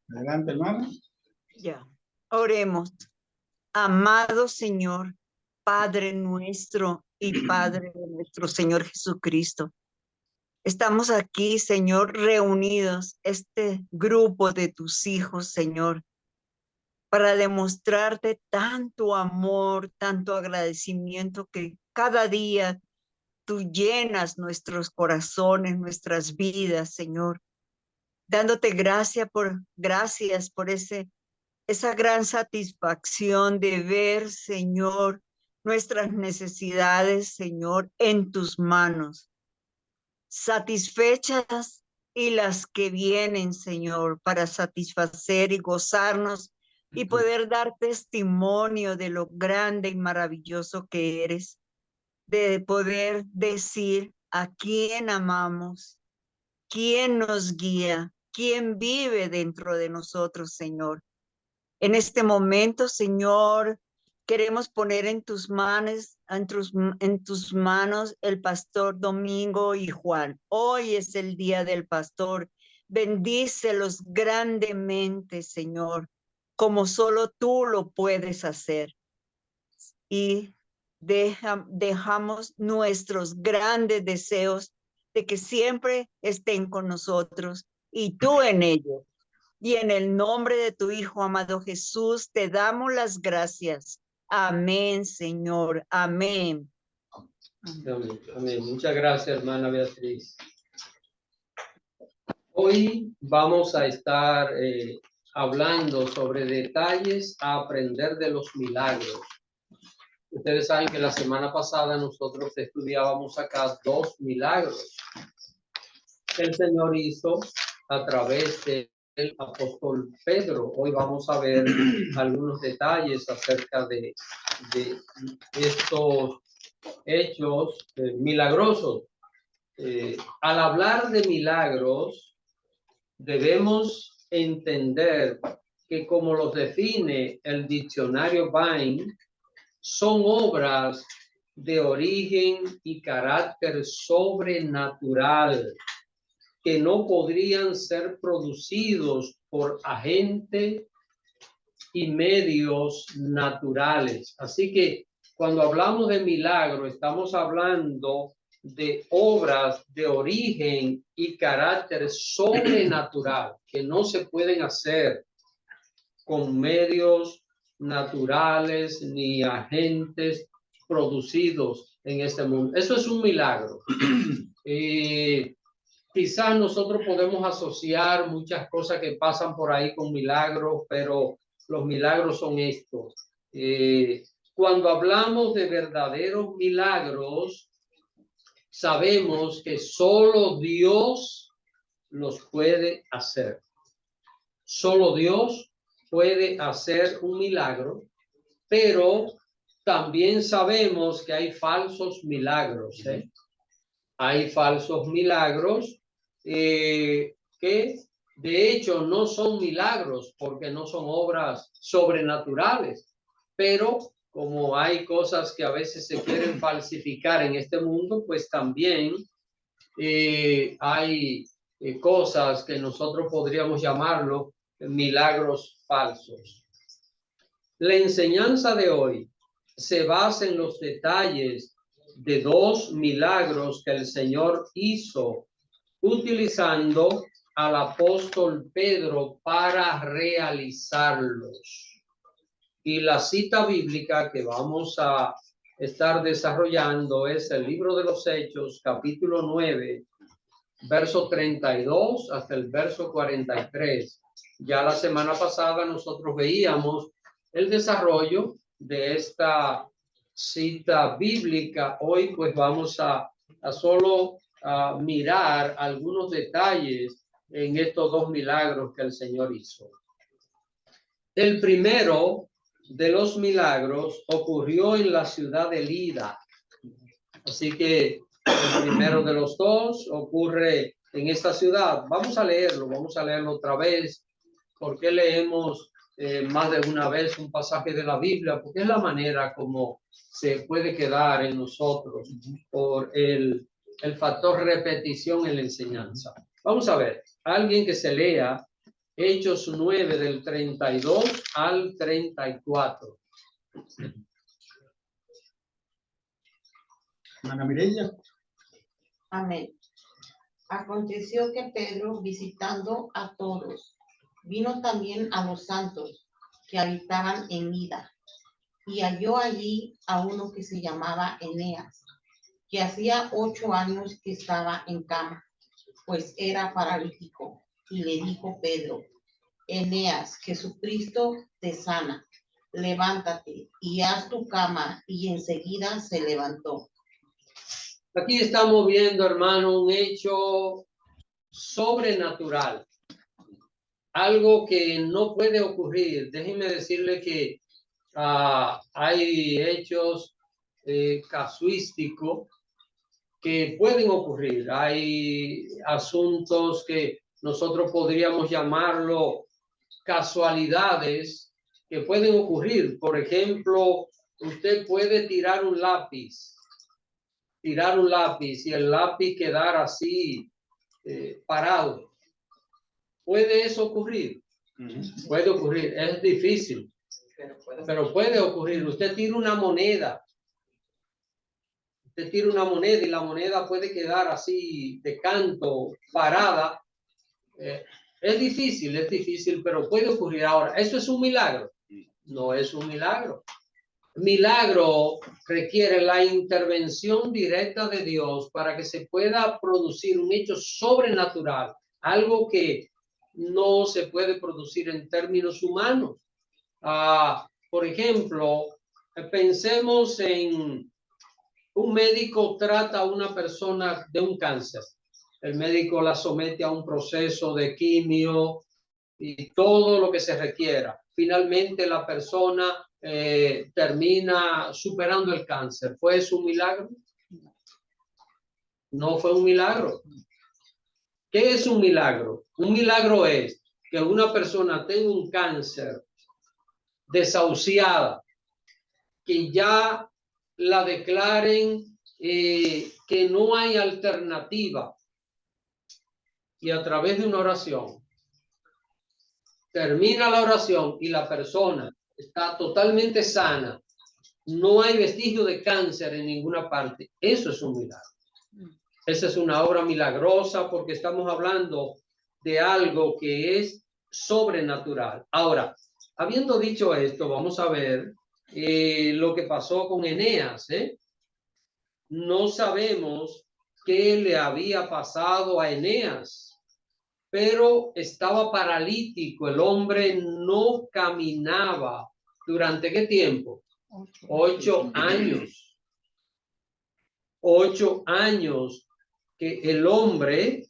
Adelante, hermano. Ya. Oremos. Amado Señor, Padre nuestro y Padre de nuestro Señor Jesucristo. Estamos aquí, Señor, reunidos, este grupo de tus hijos, Señor, para demostrarte tanto amor, tanto agradecimiento que cada día tú llenas nuestros corazones, nuestras vidas, Señor, dándote gracias por esa gran satisfacción de ver, Señor, nuestras necesidades, Señor, en tus manos, satisfechas y las que vienen, Señor, para satisfacer y gozarnos y poder dar testimonio de lo grande y maravilloso que eres, de poder decir a quién amamos, quién nos guía, quién vive dentro de nosotros, Señor. En este momento, Señor, queremos poner en tus manos el pastor Domingo y Juan. Hoy es el día del pastor. Bendícelos grandemente, Señor, como solo tú lo puedes hacer. Y dejamos nuestros grandes deseos de que siempre estén con nosotros y tú en ellos. Y en el nombre de tu Hijo, amado Jesús, te damos las gracias. Amén, Señor. Amén. Amén. Amén. Muchas gracias, hermana Beatriz. Hoy vamos a estar hablando sobre detalles a aprender de los milagros. Ustedes saben que la semana pasada nosotros estudiábamos acá 2 milagros que el Señor hizo a través del apóstol Pedro. Hoy vamos a ver algunos detalles acerca de estos hechos milagrosos. Al hablar de milagros, debemos entender que, como los define el diccionario Vine, son obras de origen y carácter sobrenatural que no podrían ser producidos por agentes y medios naturales. Así que cuando hablamos de milagro, estamos hablando de obras de origen y carácter sobrenatural que no se pueden hacer con medios naturales ni agentes producidos en este mundo. Eso es un milagro. Quizás nosotros podemos asociar muchas cosas que pasan por ahí con milagros, pero los milagros son estos. Cuando hablamos de verdaderos milagros, sabemos que solo Dios los puede hacer. Solo Dios puede hacer un milagro, pero también sabemos que hay falsos milagros. Hay falsos milagros que de hecho no son milagros porque no son obras sobrenaturales, pero como hay cosas que a veces se quieren falsificar en este mundo, pues también hay cosas que nosotros podríamos llamarlo milagros falsos. La enseñanza de hoy se basa en los detalles de 2 milagros que el Señor hizo utilizando al apóstol Pedro para realizarlos. Y la cita bíblica que vamos a estar desarrollando es el libro de los Hechos, capítulo 9, verso 32 hasta el verso 43. Ya la semana pasada nosotros veíamos el desarrollo de esta cita bíblica. Hoy pues vamos a solo mirar algunos detalles en estos 2 milagros que el Señor hizo. El primero de los milagros ocurrió en la ciudad de Lida. Así que el primero de los 2 ocurre en esta ciudad. Vamos a leerlo otra vez. ¿Por qué leemos más de una vez un pasaje de la Biblia? Porque es la manera como se puede quedar en nosotros por el factor repetición en la enseñanza. Vamos a ver, alguien que se lea Hechos 9 del 32 al 34. Ana Mireya. Amén. Aconteció que Pedro, visitando a todos, vino también a los santos que habitaban en Lida, y halló allí a uno que se llamaba Eneas, que hacía 8 años que estaba en cama, pues era paralítico. Y le dijo Pedro: Eneas, Jesucristo te sana, levántate y haz tu cama. Y enseguida se levantó. Aquí estamos viendo, hermano, un hecho sobrenatural. Algo que no puede ocurrir. Déjenme decirle que hay hechos casuísticos que pueden ocurrir. Hay asuntos que nosotros podríamos llamarlo casualidades que pueden ocurrir. Por ejemplo, usted puede tirar un lápiz y el lápiz quedar así parado. ¿Puede eso ocurrir? Puede ocurrir, es difícil, pero puede ocurrir. Usted tira una moneda y la moneda puede quedar así de canto, parada. Es difícil, pero puede ocurrir. Ahora, ¿eso es un milagro? No es un milagro. Milagro requiere la intervención directa de Dios para que se pueda producir un hecho sobrenatural, algo que no se puede producir en términos humanos. Por ejemplo, pensemos en un médico trata a una persona de un cáncer. El médico la somete a un proceso de quimio y todo lo que se requiera. Finalmente la persona termina superando el cáncer. ¿Fue eso un milagro? No fue un milagro. ¿Qué es un milagro? Un milagro es que una persona tenga un cáncer desahuciada, que ya la declaren que no hay alternativa, y a través de una oración termina la oración y la persona está totalmente sana, no hay vestigio de cáncer en ninguna parte. Eso es un milagro. Esa es una obra milagrosa porque estamos hablando de algo que es sobrenatural. Ahora, habiendo dicho esto, vamos a ver lo que pasó con Eneas. No sabemos qué le había pasado a Eneas, pero estaba paralítico. El hombre no caminaba. ¿Durante qué tiempo? 8 años. 8 años que el hombre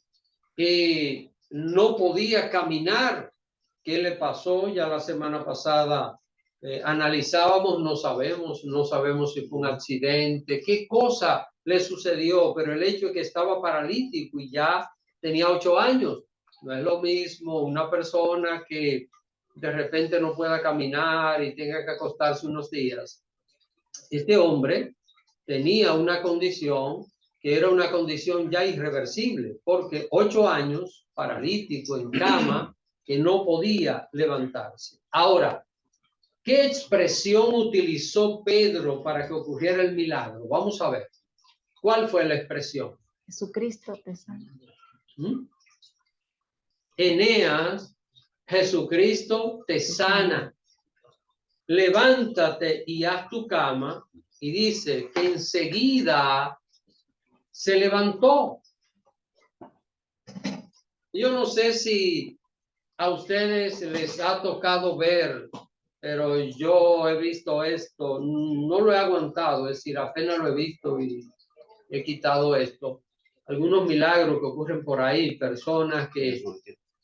no podía caminar. ¿Qué le pasó? Ya la semana pasada analizábamos, no sabemos si fue un accidente, qué cosa le sucedió, pero el hecho es que estaba paralítico y ya tenía 8 años. No es lo mismo una persona que de repente no pueda caminar y tenga que acostarse unos días. Este hombre tenía una condición que era una condición ya irreversible, porque 8 años paralítico en cama, que no podía levantarse. Ahora, ¿qué expresión utilizó Pedro para que ocurriera el milagro? Vamos a ver. ¿Cuál fue la expresión? Jesucristo te sana. Eneas, Jesucristo te sana. Levántate y haz tu cama. Y dice que enseguida se levantó. Yo no sé si a ustedes les ha tocado ver, pero yo he visto esto, no lo he aguantado, es decir, apenas lo he visto y he quitado esto. Algunos milagros que ocurren por ahí, personas que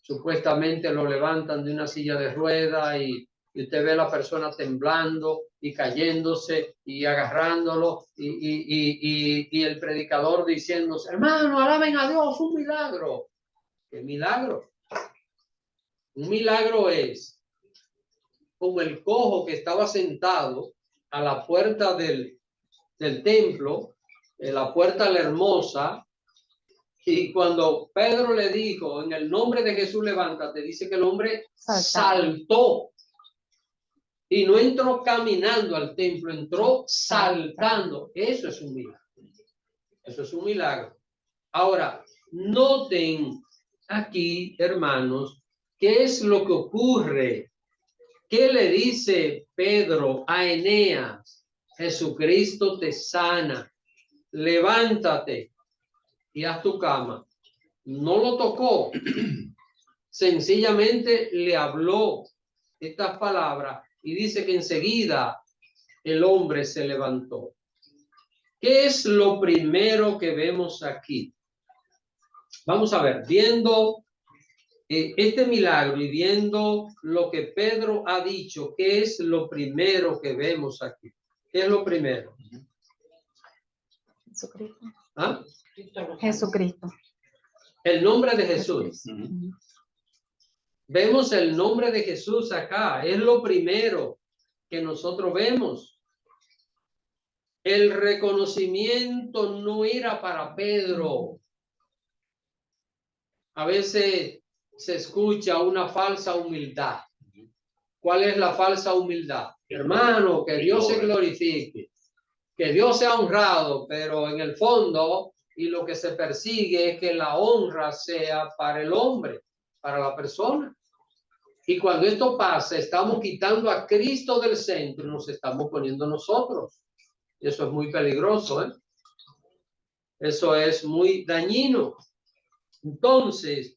supuestamente lo levantan de una silla de ruedas y usted ve a la persona temblando y cayéndose y agarrándolo y el predicador diciéndose, hermano, alaben a Dios, un milagro. ¿Qué milagro? Un milagro es como el cojo que estaba sentado a la puerta del templo, en la puerta la hermosa, Y cuando Pedro le dijo, en el nombre de Jesús, levántate, dice que el hombre saltó. Y no entró caminando al templo, entró saltando. Eso es un milagro. Eso es un milagro. Ahora, noten aquí, hermanos, qué es lo que ocurre. ¿Qué le dice Pedro a Eneas? Jesucristo te sana. Levántate y haz tu cama. No lo tocó. Sencillamente le habló estas palabras y dice que enseguida el hombre se levantó. ¿Qué es lo primero que vemos aquí? Vamos a ver, viendo este milagro y viendo lo que Pedro ha dicho, ¿qué es lo primero que vemos aquí? ¿Qué es lo primero? Jesucristo. ¿Ah? Jesucristo. El nombre de Jesús. Vemos el nombre de Jesús acá. Es lo primero que nosotros vemos. El reconocimiento no era para Pedro. A veces se escucha una falsa humildad. ¿Cuál es la falsa humildad? Hermano, que Dios se glorifique, que Dios sea honrado, pero en el fondo, y lo que se persigue es que la honra sea para el hombre, para la persona. Y cuando esto pasa, estamos quitando a Cristo del centro y nos estamos poniendo nosotros. Y eso es muy peligroso, ¿eh? Eso es muy dañino. Entonces,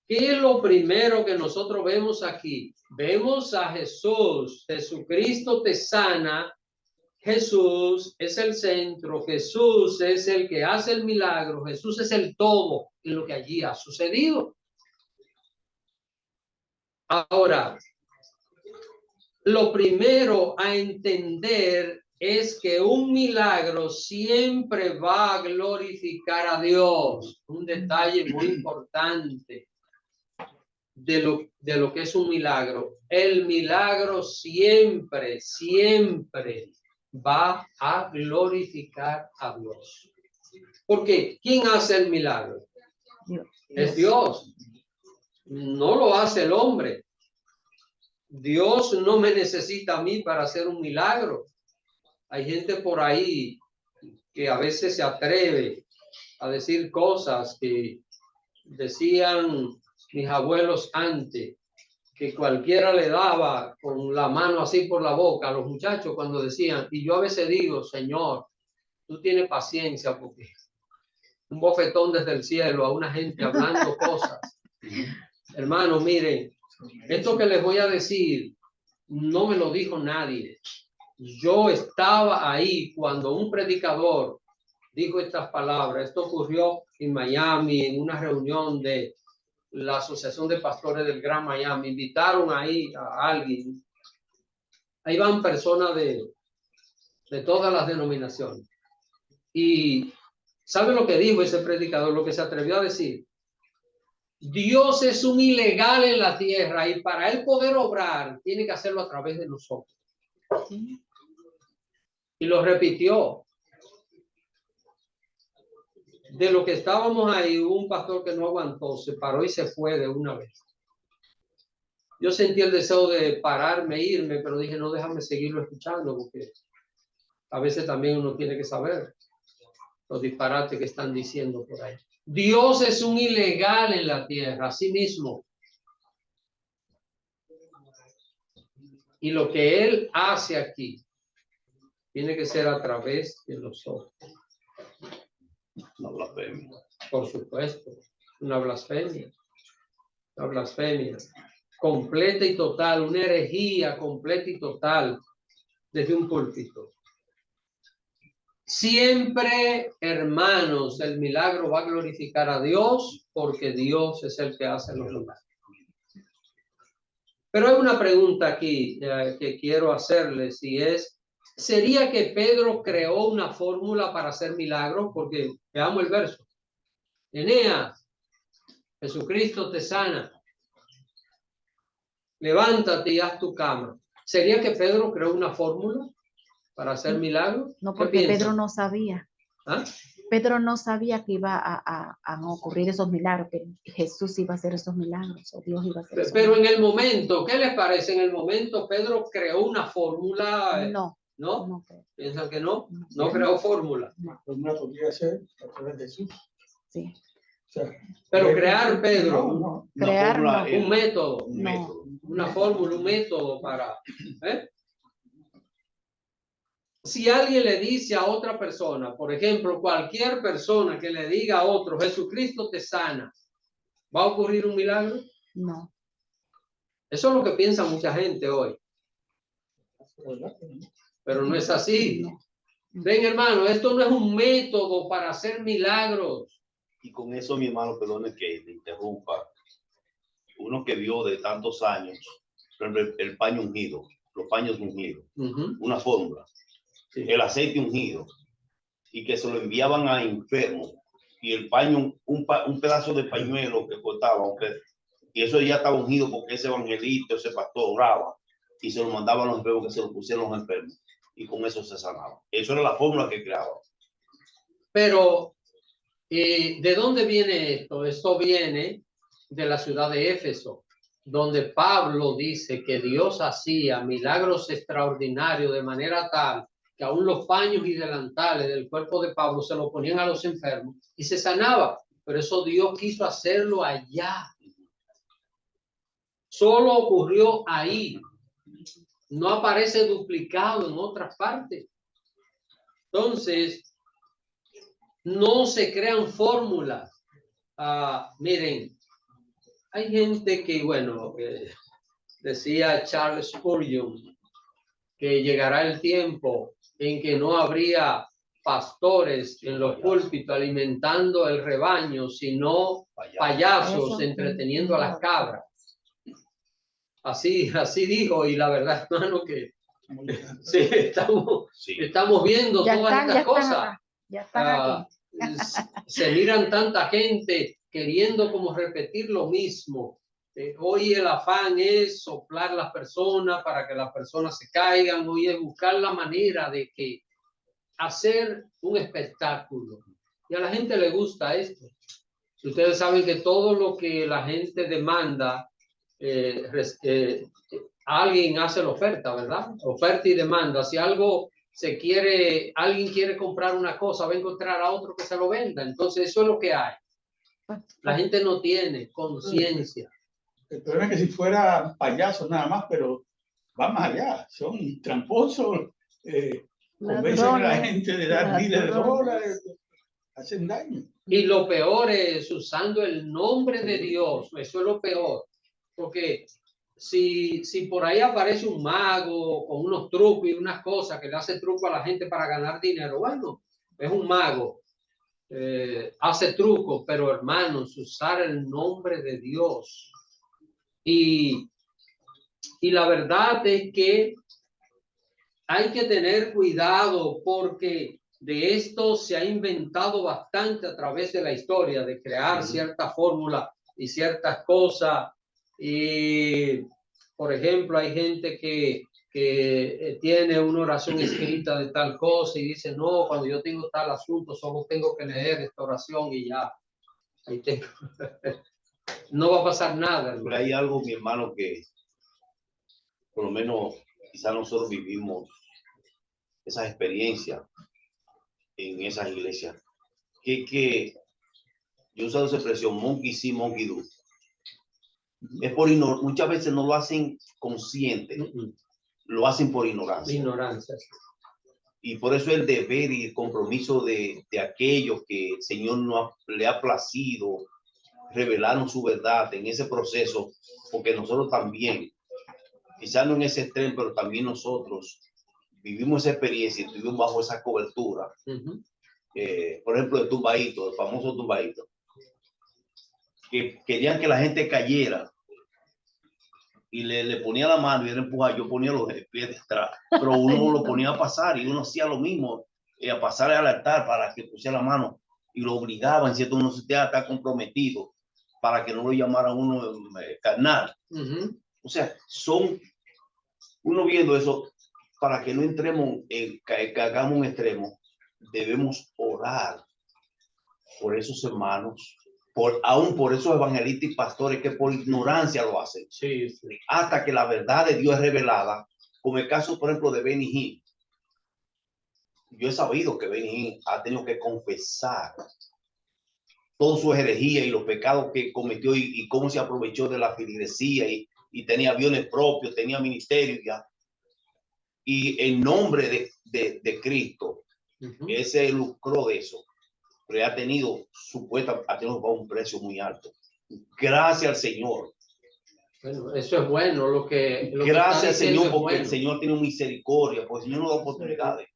¿qué es lo primero que nosotros vemos aquí? Vemos a Jesús. Jesucristo te sana. Jesús es el centro. Jesús es el que hace el milagro. Jesús es el todo en lo que allí ha sucedido. Ahora, lo primero a entender es que un milagro siempre va a glorificar a Dios. Un detalle muy importante de lo que es un milagro. El milagro siempre va a glorificar a Dios. Porque ¿quién hace el milagro? Dios. Es Dios. No lo hace el hombre. Dios no me necesita a mí para hacer un milagro. Hay gente por ahí que a veces se atreve a decir cosas que decían mis abuelos antes, que cualquiera le daba con la mano así por la boca a los muchachos cuando decían, y yo a veces digo, Señor, tú tienes paciencia porque un bofetón desde el cielo a una gente hablando cosas. Hermano, miren, esto que les voy a decir no me lo dijo nadie. Yo estaba ahí cuando un predicador dijo estas palabras. Esto ocurrió en Miami, en una reunión de la Asociación de Pastores del Gran Miami. Invitaron ahí a alguien. Ahí van personas de todas las denominaciones. Y ¿sabe lo que dijo ese predicador? Lo que se atrevió a decir. Dios es un ilegal en la tierra y para él poder obrar tiene que hacerlo a través de nosotros. Y lo repitió. De lo que estábamos ahí, hubo un pastor que no aguantó, se paró y se fue de una vez. Yo sentí el deseo de pararme, irme, pero dije, no, déjame seguirlo escuchando, porque a veces también uno tiene que saber los disparates que están diciendo por ahí. Dios es un ilegal en la tierra, así mismo. Y lo que Él hace aquí tiene que ser a través de nosotros. Una blasfemia. Por supuesto, una blasfemia. Una blasfemia completa y total, una herejía completa y total desde un púlpito. Siempre, hermanos, el milagro va a glorificar a Dios porque Dios es el que hace los milagros. Pero hay una pregunta aquí que quiero hacerles y es, ¿sería que Pedro creó una fórmula para hacer milagros? Porque veamos el verso. Eneas, Jesucristo te sana. Levántate y haz tu cama. ¿Sería que Pedro creó una fórmula para hacer milagros? No, porque Pedro no sabía. ¿Ah? Pedro no sabía que iba a ocurrir esos milagros, que Jesús iba a hacer esos milagros, o Dios iba a hacer esos Pero en milagros. el momento, ¿qué les parece? En el momento Pedro creó una fórmula, No, ¿no? no creo. ¿Piensan que no? No. No creó fórmula. La fórmula podría ser a través de Jesús. Sí. O sea, Pero crear, Pedro, no. Una Crear, fórmula, no. un método, un No. método. una fórmula, un método para... ¿eh? Si alguien le dice a otra persona, por ejemplo, cualquier persona que le diga a otro, Jesucristo te sana, ¿va a ocurrir un milagro? No. Eso es lo que piensa mucha gente hoy, pero no es así. No. Ven, hermano, esto no es un método para hacer milagros. Y con eso, mi hermano, perdone que le interrumpa. Uno que vio de tantos años, por ejemplo, el paño ungido, los paños ungidos, una fórmula, Sí. el aceite ungido, y que se lo enviaban a enfermos, y el paño, un pedazo de pañuelo que cortaba, y eso ya estaba ungido porque ese evangelista, ese pastor oraba, y se lo mandaban a los enfermos que se lo pusieron los enfermos, y con eso se sanaba. Eso era la fórmula que creaba. Pero, ¿de dónde viene esto? Esto viene de la ciudad de Éfeso, donde Pablo dice que Dios hacía milagros extraordinarios de manera tal que aún los paños y delantales del cuerpo de Pablo se lo ponían a los enfermos y se sanaba. Pero eso Dios quiso hacerlo allá. Solo ocurrió ahí. No aparece duplicado en otras partes. Entonces, no se crean fórmulas. Miren, hay gente que, bueno, decía Charles Spurgeon, que llegará el tiempo en que no habría pastores en los púlpitos alimentando el rebaño, sino payasos entreteniendo a las cabras. Así dijo, y la verdad, hermano, que sí, estamos viendo Ya todas están, estas cosas. Ya están aquí. Se miran tanta gente queriendo como repetir lo mismo. Hoy el afán es soplar las personas para que las personas se caigan. Hoy es buscar la manera de que hacer un espectáculo. Y a la gente le gusta esto. Si ustedes saben que todo lo que la gente demanda, alguien hace la oferta, ¿verdad? Oferta y demanda. Si algo alguien quiere comprar una cosa, va a encontrar a otro que se lo venda. Entonces eso es lo que hay. La gente no tiene conciencia. El problema es que si fuera payasos nada más, pero va más allá. Son tramposos, convencen a la gente de dar miles de dólares, hacen daño. Y lo peor es usando el nombre de Dios. Eso es lo peor. Porque si por ahí aparece un mago con unos trucos y unas cosas que le hace truco a la gente para ganar dinero, bueno, es un mago, hace trucos, pero hermanos, usar el nombre de Dios. Y la verdad es que hay que tener cuidado porque de esto se ha inventado bastante a través de la historia, de crear cierta fórmula y ciertas cosas. Y, por ejemplo, hay gente que tiene una oración escrita de tal cosa y dice, no, cuando yo tengo tal asunto, solo tengo que leer esta oración y ya. Ahí tengo. No va a pasar nada. Pero hay algo, mi hermano, que por lo menos quizás nosotros vivimos esas experiencias en esas iglesias. Que yo he usado esa expresión, monkey see, monkey do. Es por muchas veces no lo hacen consciente, lo hacen por ignorancia. Ignorancia. Y por eso el deber y el compromiso de aquellos que el Señor le ha placido revelaron su verdad en ese proceso, porque nosotros también, quizás no en ese extremo, pero también nosotros vivimos esa experiencia y estuvimos bajo esa cobertura. Por ejemplo, el tumbaíto, el famoso tumbaíto, que querían que la gente cayera y le ponía la mano y él empujaba, yo ponía los pies detrás, pero uno lo ponía a pasar y uno hacía lo mismo, a pasar al altar para que pusiera la mano y lo obligaban, ¿cierto? Uno se está comprometido para que no lo llamaran uno carnal. O sea, uno viendo eso, para que no entremos, que hagamos un extremo, debemos orar por esos hermanos, aún por esos evangelistas y pastores que por ignorancia lo hacen. Sí, sí. Hasta que la verdad de Dios es revelada, como el caso, por ejemplo, de Benny Hinn. Yo he sabido que Benny Hinn ha tenido que confesar toda su herejía y los pecados que cometió y cómo se aprovechó de la feligresía y tenía aviones propios, tenía ministerio ya. Y en nombre de Cristo, él se lucró de eso, pero ha tenido un precio muy alto. Gracias al Señor. Bueno, eso es bueno. Gracias al Señor, porque el Señor tiene misericordia, porque el Señor nos da oportunidades.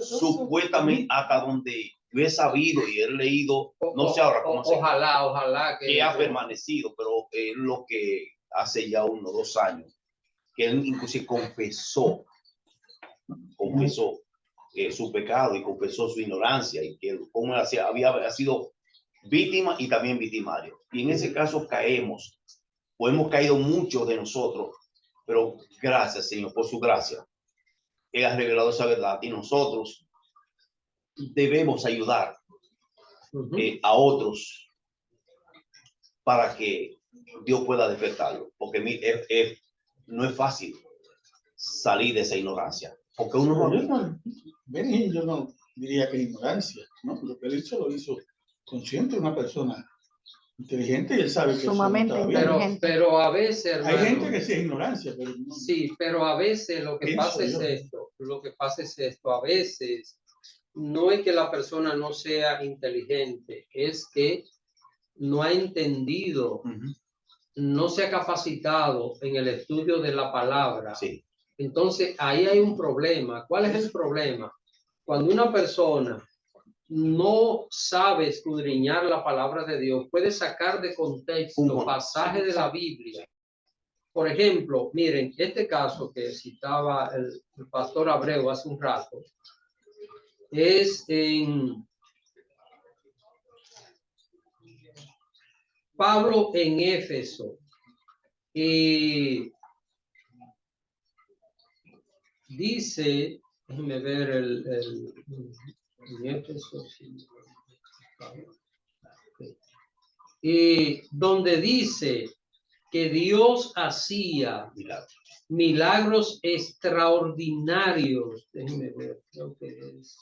Supuestamente, hasta donde yo he sabido y he leído, no sé ahora cómo se llama, ojalá que ha permanecido, pero es lo que hace ya 1 o 2 años, que él inclusive confesó su pecado y confesó su ignorancia y que cómo había sido víctima y también victimario. Y en ese caso caemos, o hemos caído muchos de nosotros, pero gracias, Señor, por su gracia. Él ha revelado esa verdad y nosotros debemos ayudar a otros para que Dios pueda despertarlo, porque no es fácil salir de esa ignorancia, porque uno yo no diría que ignorancia, ¿no? Lo que él hizo lo hizo consciente, una persona inteligente, y él sabe que sumamente eso no está bien. pero a veces, hermano, hay gente que sí es ignorancia, pero no, sí, pero a veces lo que pasa es esto, a veces no es que la persona no sea inteligente, es que no ha entendido, no se ha capacitado en el estudio de la palabra. Sí. Entonces ahí hay un problema. ¿Cuál es el problema? Cuando una persona no sabe escudriñar la palabra de Dios, puede sacar de contexto pasajes de la Biblia. Por ejemplo, miren, este caso que citaba el pastor Abreu hace un rato, es en Pablo en Éfeso. Y dice, déjenme ver en Éfeso, y donde dice que Dios hacía milagros extraordinarios. Déjenme ver, creo que es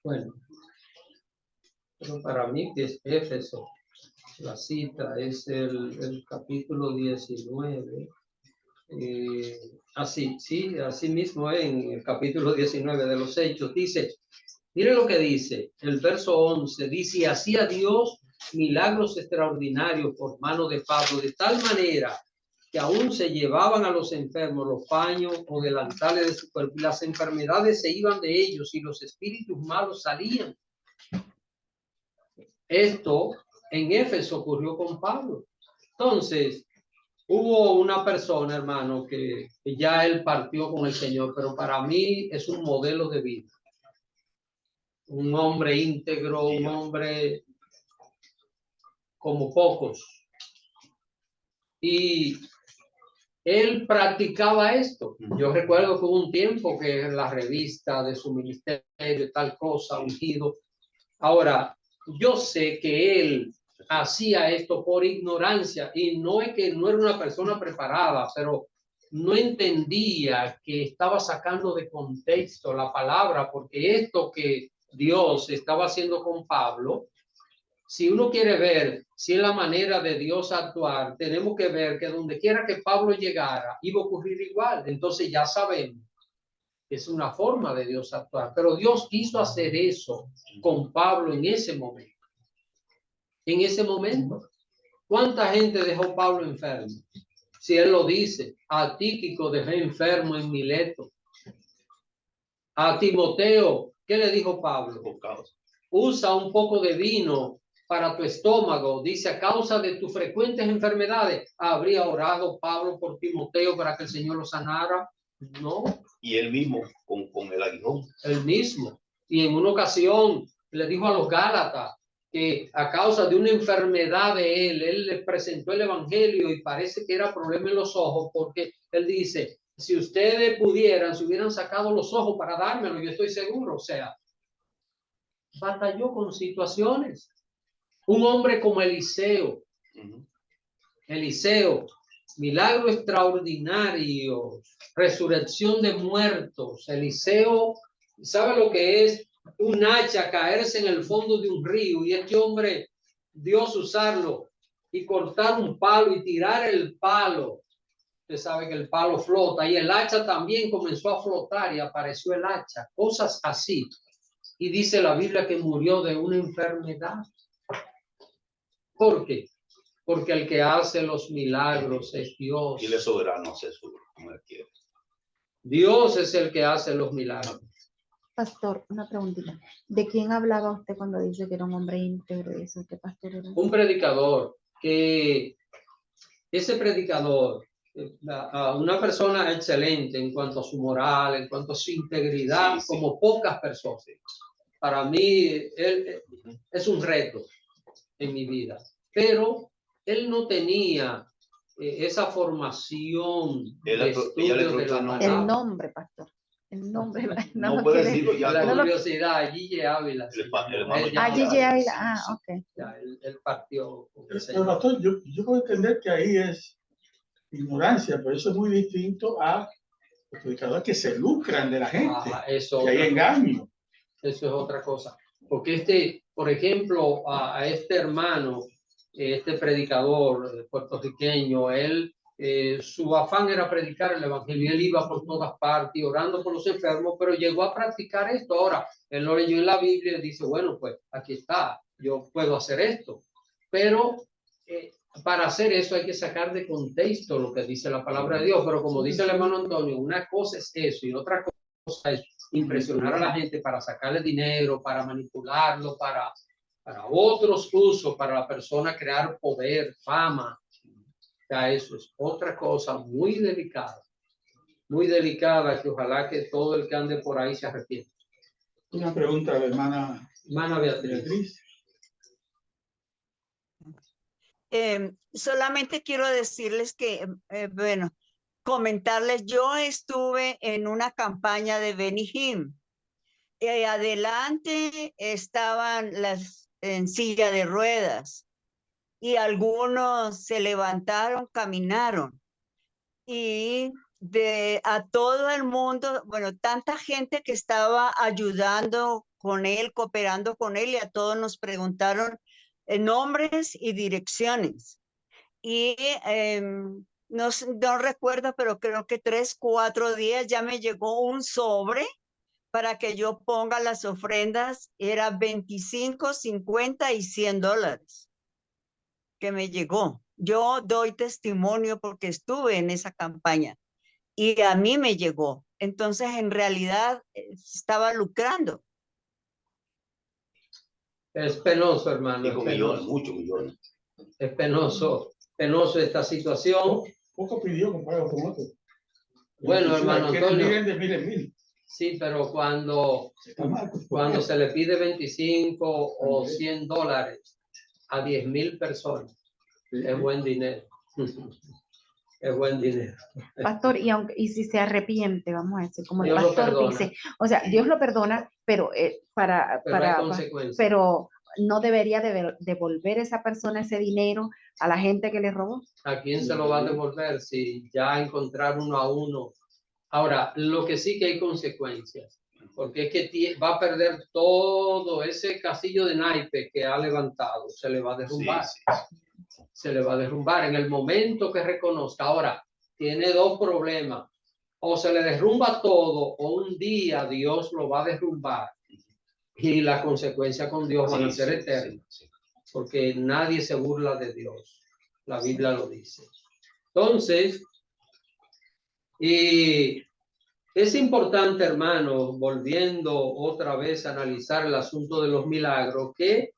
bueno, pero para mí que es Éfeso. La cita es el capítulo 19. Así mismo en el capítulo 19 de los Hechos dice, mire lo que dice, el verso 11 dice, y hacía Dios milagros extraordinarios por mano de Pablo, de tal manera que aún se llevaban a los enfermos los paños o delantales de su cuerpo, y las enfermedades se iban de ellos y los espíritus malos salían. Esto en Éfeso ocurrió con Pablo. Entonces, hubo una persona, hermano, que ya él partió con el Señor, pero para mí es un modelo de vida. Un hombre íntegro, un hombre como pocos. Y él practicaba esto. Yo recuerdo que hubo un tiempo que en la revista de su ministerio, tal cosa, ungido. Ahora, yo sé que él hacía esto por ignorancia y no es que no era una persona preparada, pero no entendía que estaba sacando de contexto la palabra, porque esto que Dios estaba haciendo con Pablo, si uno quiere ver si es la manera de Dios actuar, tenemos que ver que donde quiera que Pablo llegara, iba a ocurrir igual. Entonces ya sabemos que es una forma de Dios actuar, pero Dios quiso hacer eso con Pablo en ese momento. En ese momento, ¿cuánta gente dejó Pablo enfermo? Si él lo dice, a Tíquico dejé enfermo en Mileto. A Timoteo, ¿qué le dijo Pablo? Usa un poco de vino para tu estómago. Dice, a causa de tus frecuentes enfermedades, ¿habría orado Pablo por Timoteo para que el Señor lo sanara? No. Y él mismo con el aguijón. Él mismo. Y en una ocasión le dijo a los Gálatas, que a causa de una enfermedad de él le presentó el evangelio y parece que era problema en los ojos, porque él dice, si ustedes pudieran, si hubieran sacado los ojos para dármelo, yo estoy seguro. O sea, batalló con situaciones. Un hombre como Eliseo, milagro extraordinario, resurrección de muertos. Eliseo, ¿sabe lo que es un hacha caerse en el fondo de un río? Y este hombre, Dios usarlo y cortar un palo y tirar el palo. Usted sabe que el palo flota y el hacha también comenzó a flotar y apareció el hacha. Cosas así. Y dice la Biblia que murió de una enfermedad. ¿Por qué? Porque el que hace los milagros es Dios. Y el soberano hace su como él quiere. Dios es el que hace los milagros. Pastor, una preguntita. ¿De quién hablaba usted cuando dice que era un hombre íntegro? ¿Eso qué pastor era? Un predicador que ese predicador, una persona excelente en cuanto a su moral, en cuanto a su integridad, como pocas personas. Para mí, él es un reto en mi vida, pero él no tenía esa formación de estudio de la palabra. El nombre, pastor. El nombre. No puede decirlo ya. La curiosidad, Gigi Ávila. Gigi Ávila, ok. Ya, él partió. Pero pastor, yo puedo entender que ahí es ignorancia, pero eso es muy distinto a los predicadores que se lucran de la gente, que hay engaño. Eso es otra cosa. Porque por ejemplo, a este hermano, este predicador puertorriqueño, él, su afán era predicar el evangelio. Él iba por todas partes orando por los enfermos, pero llegó a practicar esto. Ahora, él lo leyó en la Biblia y dice, bueno, pues aquí está, yo puedo hacer esto. Pero para hacer eso hay que sacar de contexto lo que dice la palabra de Dios. Pero como dice el hermano Antonio, una cosa es eso y otra cosa es impresionar a la gente para sacarle dinero, para manipularlo, para otros usos, para la persona crear poder, fama. Ya eso es otra cosa muy delicada que ojalá que todo el que ande por ahí se arrepienta. Una pregunta a la hermana Beatriz. Solamente quiero decirles que, bueno, comentarles, yo estuve en una campaña de Benny Hinn. Adelante estaban las en silla de ruedas y algunos se levantaron, caminaron y a todo el mundo, bueno, tanta gente que estaba ayudando con él, cooperando con él, y a todos nos preguntaron nombres y direcciones. Y no recuerdo, pero creo que 3, 4 días ya me llegó un sobre para que yo ponga las ofrendas. Era 25, 50 y $100 que me llegó. Yo doy testimonio porque estuve en esa campaña y a mí me llegó. Entonces, en realidad, estaba lucrando. Es penoso, hermano. 5 millones, muchos millones. Es penoso esta situación. Poco pidió comparado con otro. Bueno, hermano Antonio. Mil. Sí, pero cuando se le pide 25 o $100 a 10,000 personas, es buen dinero. Es buen dinero. Pastor, y si se arrepiente, vamos a decir, como el Dios lo pastor perdona. dice, o sea, Dios lo perdona, pero pero no debería devolver esa persona ese dinero a la gente que le robó. ¿A quién se lo va a devolver si ya encontrar uno a uno? Ahora, lo que sí que hay consecuencias, porque es que va a perder todo ese casillo de naipes que ha levantado, se le va a derrumbar. Sí. Se le va a derrumbar en el momento que reconozca. Ahora, tiene dos problemas. O se le derrumba todo, o un día Dios lo va a derrumbar. Y las consecuencias con Dios van a ser eternas. Porque nadie se burla de Dios. La Biblia lo dice. Entonces, y es importante, hermano, volviendo otra vez a analizar el asunto de los milagros, que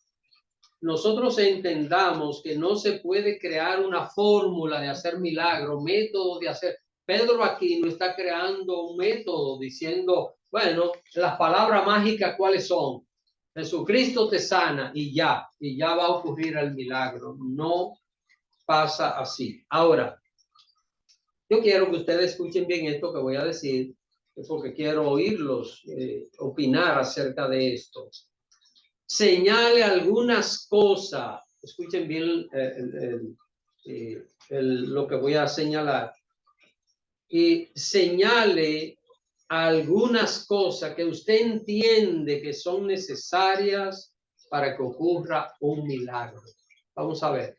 nosotros entendamos que no se puede crear una fórmula de hacer milagros, método de hacer. Pedro aquí no está creando un método diciendo, bueno, las palabras mágicas, ¿cuáles son? Jesucristo te sana y ya va a ocurrir el milagro. No pasa así. Ahora, yo quiero que ustedes escuchen bien esto que voy a decir, porque quiero oírlos opinar acerca de esto. Señale algunas cosas. Escuchen bien lo que voy a señalar. Y señale algunas cosas que usted entiende que son necesarias para que ocurra un milagro. Vamos a ver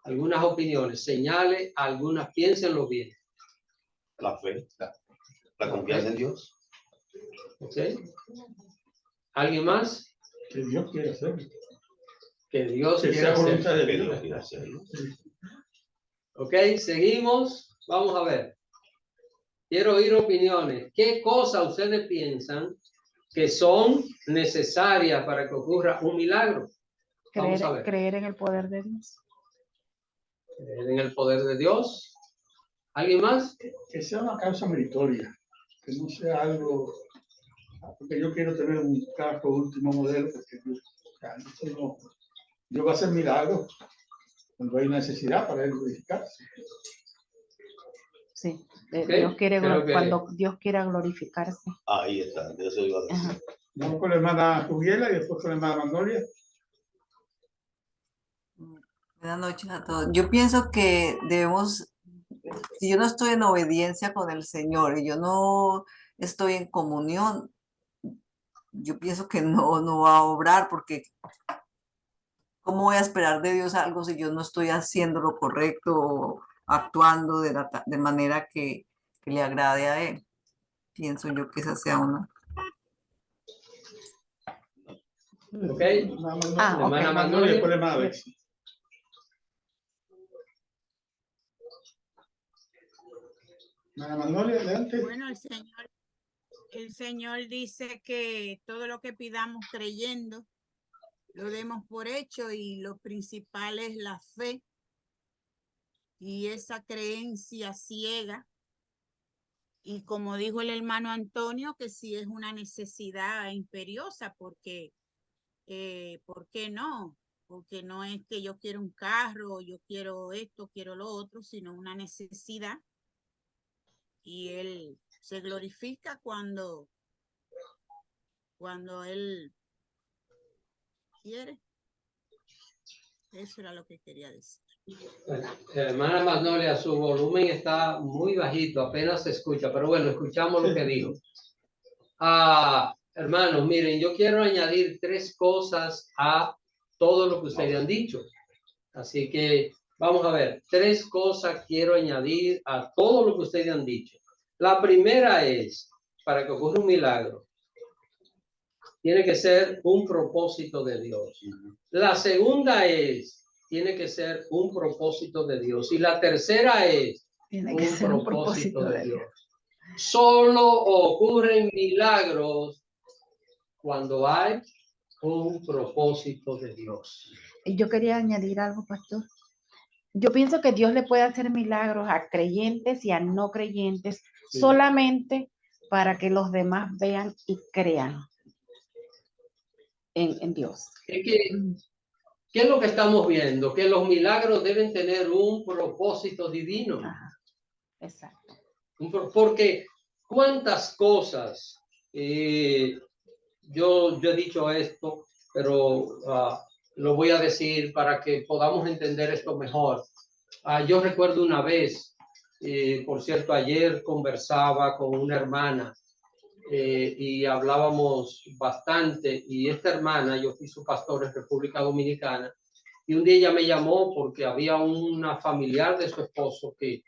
algunas opiniones. Señale algunas, piénsenlo bien. La fe, la confianza en Dios. ¿Ok? ¿Alguien más? Que Dios quiere hacerlo. Que Dios Que quiera sea voluntad hacer. de Que Dios. Dios quiera hacerlo. ¿Ok? Seguimos. Vamos a ver. Quiero oír opiniones. ¿Qué cosas ustedes piensan que son necesarias para que ocurra un milagro? Vamos a ver. Creer en el poder de Dios. Creer en el poder de Dios. ¿Alguien más? Que sea una causa meritoria, que no sea algo, porque yo quiero tener un carro último modelo, porque yo voy a hacer milagros cuando hay necesidad para él glorificarse. Sí, Okay. Dios quiere, Creo que- cuando Dios quiera glorificarse. Ahí está, de eso iba a decir. Ajá. Vamos con la hermana Jubiela y después con la hermana Magnolia. Buenas noches a todos. Yo pienso que debemos, si yo no estoy en obediencia con el Señor y yo no estoy en comunión, yo pienso que no va a obrar, porque ¿cómo voy a esperar de Dios algo si yo no estoy haciendo lo correcto o actuando de manera que le agrade a Él? Pienso yo que esa sea una. ¿Ok? Ah, ok. Hermana Magnolia y Magnolia. después la hermana Betsy. Hermana Magnolia, adelante. Bueno, el Señor dice que todo lo que pidamos creyendo, lo demos por hecho, y lo principal es la fe y esa creencia ciega. Y como dijo el hermano Antonio, que sí es una necesidad imperiosa, porque, ¿por qué no? Porque no es que yo quiero un carro, yo quiero esto, quiero lo otro, sino una necesidad. Y Él se glorifica cuando Él quiere. Eso era lo que quería decir. Hermana Magnolia, su volumen está muy bajito, apenas se escucha, pero bueno, escuchamos lo que dijo. Hermanos, miren, yo quiero añadir 3 cosas a todo lo que ustedes han dicho. Así que vamos a ver, 3 cosas quiero añadir a todo lo que ustedes han dicho. La primera es, para que ocurra un milagro, tiene que ser un propósito de Dios. La segunda es, tiene que ser un propósito de Dios. Y la tercera es Tiene que ser un propósito de Dios. Solo ocurren milagros cuando hay un propósito de Dios. Y yo quería añadir algo, pastor. Yo pienso que Dios le puede hacer milagros a creyentes y a no creyentes, Sí. solamente para que los demás vean y crean en Dios. ¿Qué es lo que estamos viendo? Que los milagros deben tener un propósito divino. Ajá, exacto. Porque cuántas cosas, yo he dicho esto, pero lo voy a decir para que podamos entender esto mejor. Yo recuerdo una vez, por cierto, ayer conversaba con una hermana y hablábamos bastante, y esta hermana, yo fui su pastor en República Dominicana, y un día ella me llamó porque había una familiar de su esposo que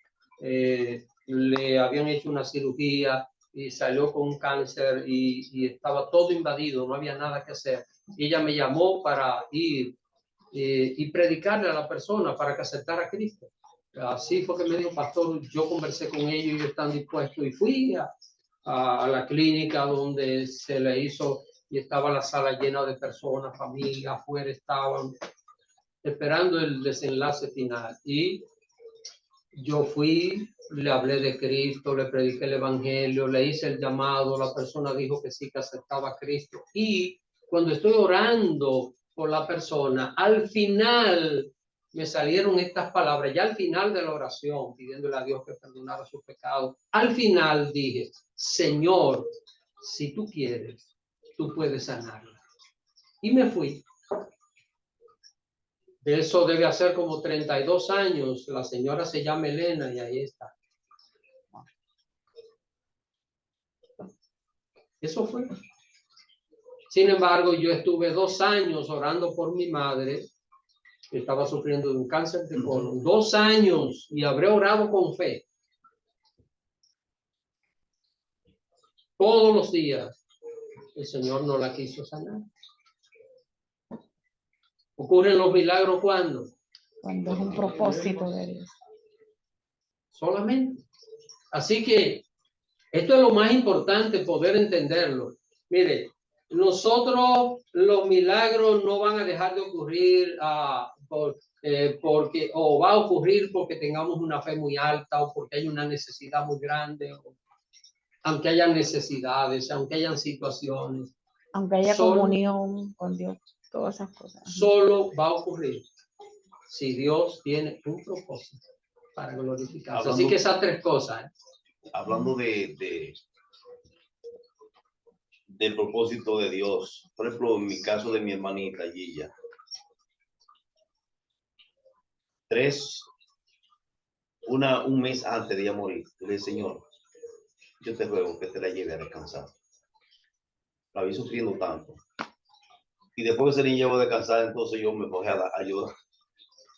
le habían hecho una cirugía y salió con un cáncer y estaba todo invadido, no había nada que hacer. Y ella me llamó para ir y predicarle a la persona para que aceptara a Cristo. Así fue que me dijo, pastor, yo conversé con ellos y ellos están dispuestos, y fui a la clínica donde se le hizo, y estaba la sala llena de personas, familia, afuera estaban esperando el desenlace final. Y yo fui, le hablé de Cristo, le prediqué el evangelio, le hice el llamado, la persona dijo que sí, que aceptaba a Cristo, y cuando estoy orando por la persona, al final me salieron estas palabras, ya al final de la oración, pidiéndole a Dios que perdonara sus pecados. Al final dije, Señor, si tú quieres, tú puedes sanarla. Y me fui. De eso debe hacer como 32 años. La señora se llama Elena y ahí está. Eso fue. Sin embargo, yo estuve 2 años orando por mi madre, que estaba sufriendo de un cáncer de colon. 2 años, y habré orado con fe. Todos los días. El Señor no la quiso sanar. ¿Ocurren los milagros cuándo? Cuando es un propósito de Dios. Solamente. Así que esto es lo más importante, poder entenderlo. Mire, nosotros los milagros no van a dejar de ocurrir porque o va a ocurrir porque tengamos una fe muy alta o porque hay una necesidad muy grande, aunque hayan necesidades, aunque hayan situaciones. Aunque haya comunión con Dios, todas esas cosas. Solo va a ocurrir si Dios tiene un propósito para glorificarse. Así que esas 3 cosas. Hablando del propósito de Dios, por ejemplo, en mi caso de mi hermanita Gilla, 1 mes antes de ella morir, le dije, Señor, yo te ruego que te la lleve a descansar. La vi sufriendo tanto. Y después que se le llevó a descansar, entonces yo me cogí a ayudar.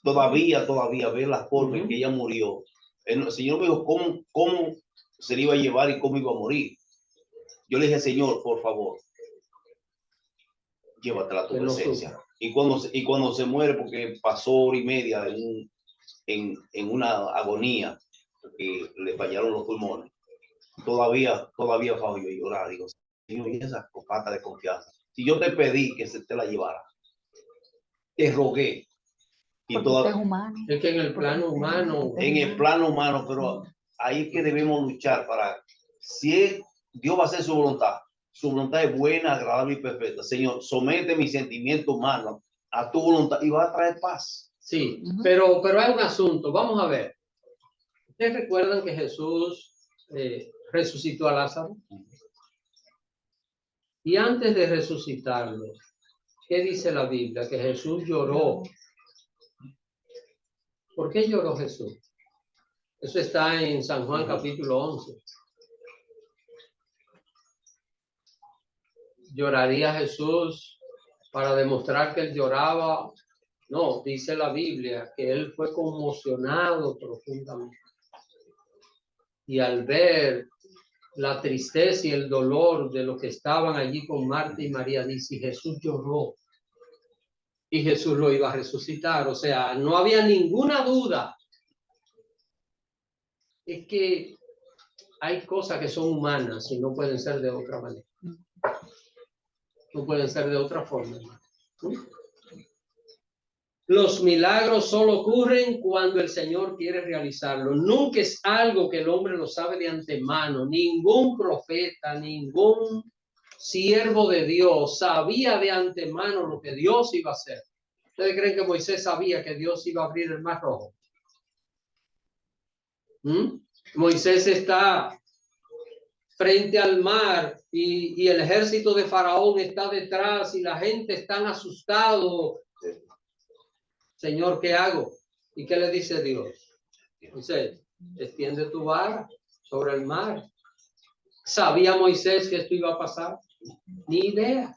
Todavía ver la forma en que ella murió. El Señor me dijo cómo se le iba a llevar y cómo iba a morir. Yo le dije, Señor, por favor, llévatela a tu presencia. Y cuando se muere, porque pasó 1 hora y media en una agonía, porque le fallaron los pulmones, todavía bajo yo llorar. Digo, Señor, y esa falta de confianza. Si yo te pedí que se te la llevara, te rogué. Y es humano. Es que en el plano humano. En el plano humano, pero ahí es que debemos luchar para, si Dios va a hacer su voluntad es buena, agradable y perfecta. Señor, somete mi sentimiento humano a tu voluntad y va a traer paz. Sí, pero hay un asunto. Vamos a ver. ¿Ustedes recuerdan que Jesús resucitó a Lázaro? Y antes de resucitarlo, ¿qué dice la Biblia? Que Jesús lloró. ¿Por qué lloró Jesús? Eso está en San Juan capítulo 11. ¿Lloraría Jesús para demostrar que él lloraba? No, dice la Biblia que él fue conmocionado profundamente. Y al ver la tristeza y el dolor de los que estaban allí con Marta y María, dice, Jesús lloró. Y Jesús lo iba a resucitar. O sea, no había ninguna duda. Es que hay cosas que son humanas y no pueden ser de otra manera. No pueden ser de otra forma. Los milagros solo ocurren cuando el Señor quiere realizarlo. Nunca es algo que el hombre lo sabe de antemano. Ningún profeta, ningún siervo de Dios sabía de antemano lo que Dios iba a hacer. ¿Ustedes creen que Moisés sabía que Dios iba a abrir el mar rojo? Moisés está frente al mar y el ejército de Faraón está detrás y la gente está asustado. Señor, ¿qué hago? ¿Y qué le dice Dios? Moisés, extiende tu vara sobre el mar. ¿Sabía Moisés que esto iba a pasar? Ni idea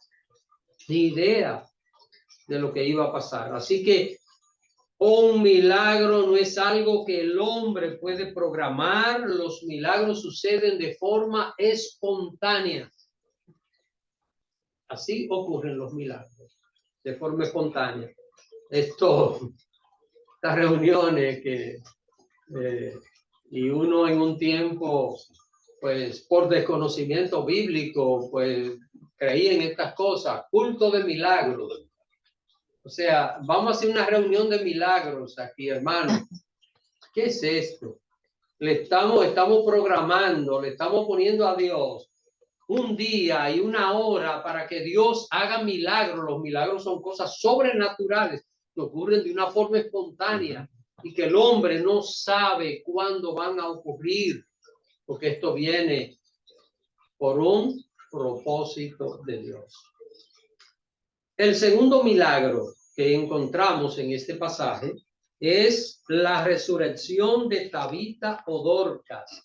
de lo que iba a pasar. Así que un milagro no es algo que el hombre puede programar. Los milagros suceden de forma espontánea. Así ocurren los milagros, de forma espontánea. Estas reuniones y uno en un tiempo, pues por desconocimiento bíblico, pues creía en estas cosas, culto de milagros. O sea, vamos a hacer una reunión de milagros aquí, hermano. ¿Qué es esto? Estamos programando, le estamos poniendo a Dios un día y una hora para que Dios haga milagros. Los milagros son cosas sobrenaturales que ocurren de una forma espontánea y que el hombre no sabe cuándo van a ocurrir, porque esto viene por un propósito de Dios. El segundo milagro que encontramos en este pasaje es la resurrección de Tabita o Dorcas.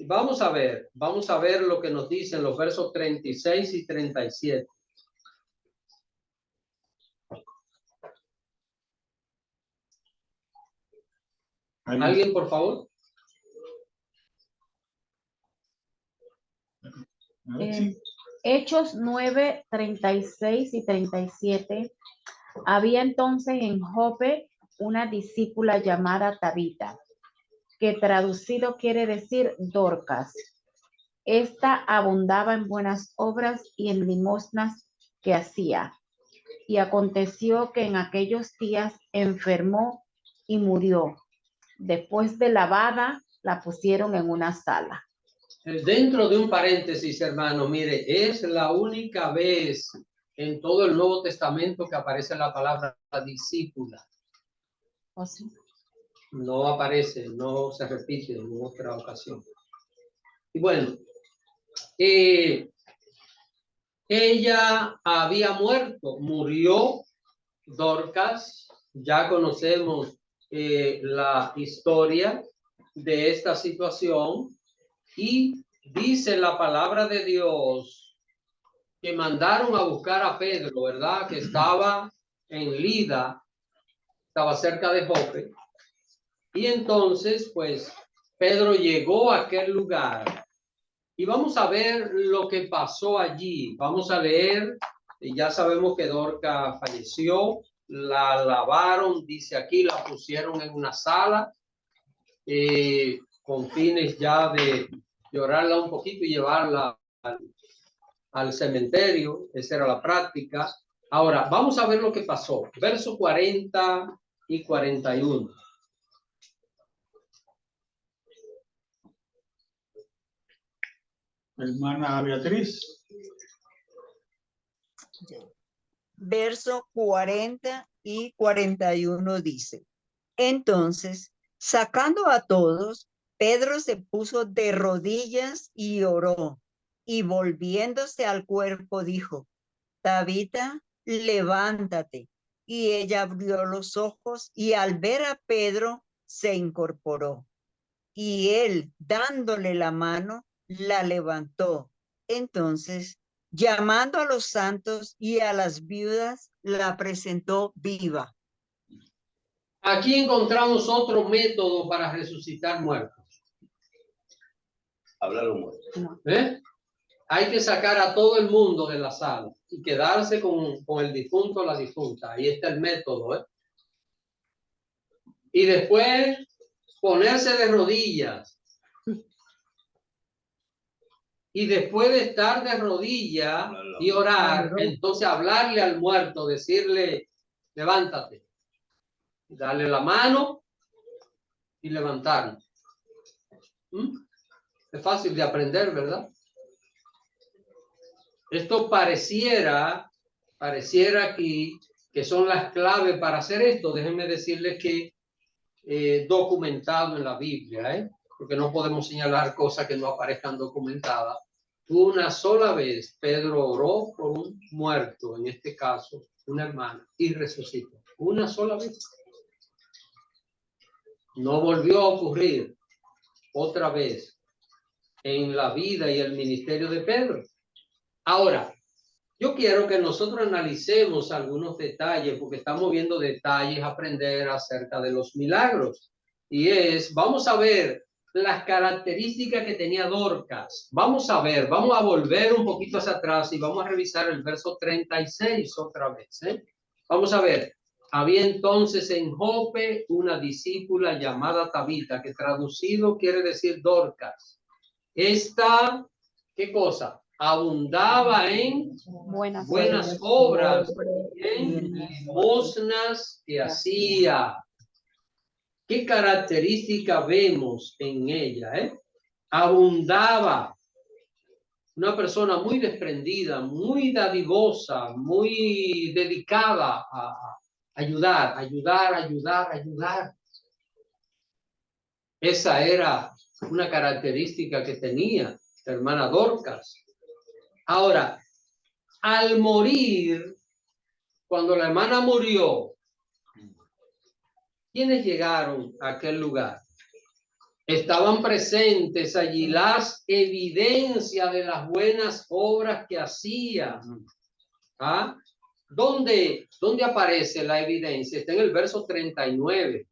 Vamos a ver lo que nos dicen los versos 36 y 37. ¿Alguien, por favor? Hechos 9, 36 y 37. Había entonces en Jope una discípula llamada Tabita, que traducido quiere decir Dorcas. Esta abundaba en buenas obras y en limosnas que hacía. Y aconteció que en aquellos días enfermó y murió. Después de lavada, la pusieron en una sala. Dentro de un paréntesis, hermano, mire, es la única vez en todo el Nuevo Testamento que aparece la palabra discípula. ¿Oh, sí? No aparece, no se repite en otra ocasión. Y bueno, ella había muerto, murió Dorcas. Ya conocemos la historia de esta situación y dice la palabra de Dios que mandaron a buscar a Pedro, ¿verdad? Que estaba en Lida, estaba cerca de Jope. Y entonces, pues, Pedro llegó a aquel lugar. Y vamos a ver lo que pasó allí. Vamos a leer, ya sabemos que Dorcas falleció, la lavaron, dice aquí, la pusieron en una sala, con fines ya de llorarla un poquito y llevarla al cementerio. Esa era la práctica. Ahora, vamos a ver lo que pasó. Verso 40 y 41. Hermana Beatriz. Verso 40 y 41 dice: entonces, sacando a todos, Pedro se puso de rodillas y oró, y volviéndose al cuerpo dijo: Tabita, levántate. Y ella abrió los ojos y al ver a Pedro se incorporó. Y él, dándole la mano, la levantó. Entonces, llamando a los santos y a las viudas, la presentó viva. Aquí encontramos otro método para resucitar muertos. Hablar los muertos. No. Hay que sacar a todo el mundo de la sala y quedarse con el difunto o la difunta. Ahí está el método. Y después ponerse de rodillas. Y después de estar de rodillas y orar, entonces hablarle al muerto, decirle: levántate. Darle la mano y levantarlo. Es fácil de aprender, ¿verdad? Esto pareciera aquí que son las claves para hacer esto. Déjenme decirles que documentado en la Biblia, porque no podemos señalar cosas que no aparezcan documentadas. Una sola vez Pedro oró por un muerto, en este caso una hermana, y resucitó. Una sola vez. No volvió a ocurrir otra vez en la vida y el ministerio de Pedro. Ahora, yo quiero que nosotros analicemos algunos detalles, porque estamos viendo detalles, aprender acerca de los milagros. Y vamos a ver las características que tenía Dorcas. Vamos a volver un poquito hacia atrás y vamos a revisar el verso 36 otra vez. Vamos a ver. Había entonces en Jope una discípula llamada Tabita, que traducido quiere decir Dorcas. Esta, ¿qué cosa? Abundaba en buenas obras, en limosnas que hacía. ¿Qué característica vemos en ella? Abundaba una persona muy desprendida, muy dadivosa, muy dedicada a ayudar, ayudar, ayudar, ayudar. Esa era una característica que tenía la hermana Dorcas. Ahora, al morir, cuando la hermana murió, ¿quiénes llegaron a aquel lugar? Estaban presentes allí las evidencias de las buenas obras que hacía. ¿Ah? ¿Dónde aparece la evidencia? Está en el verso 39.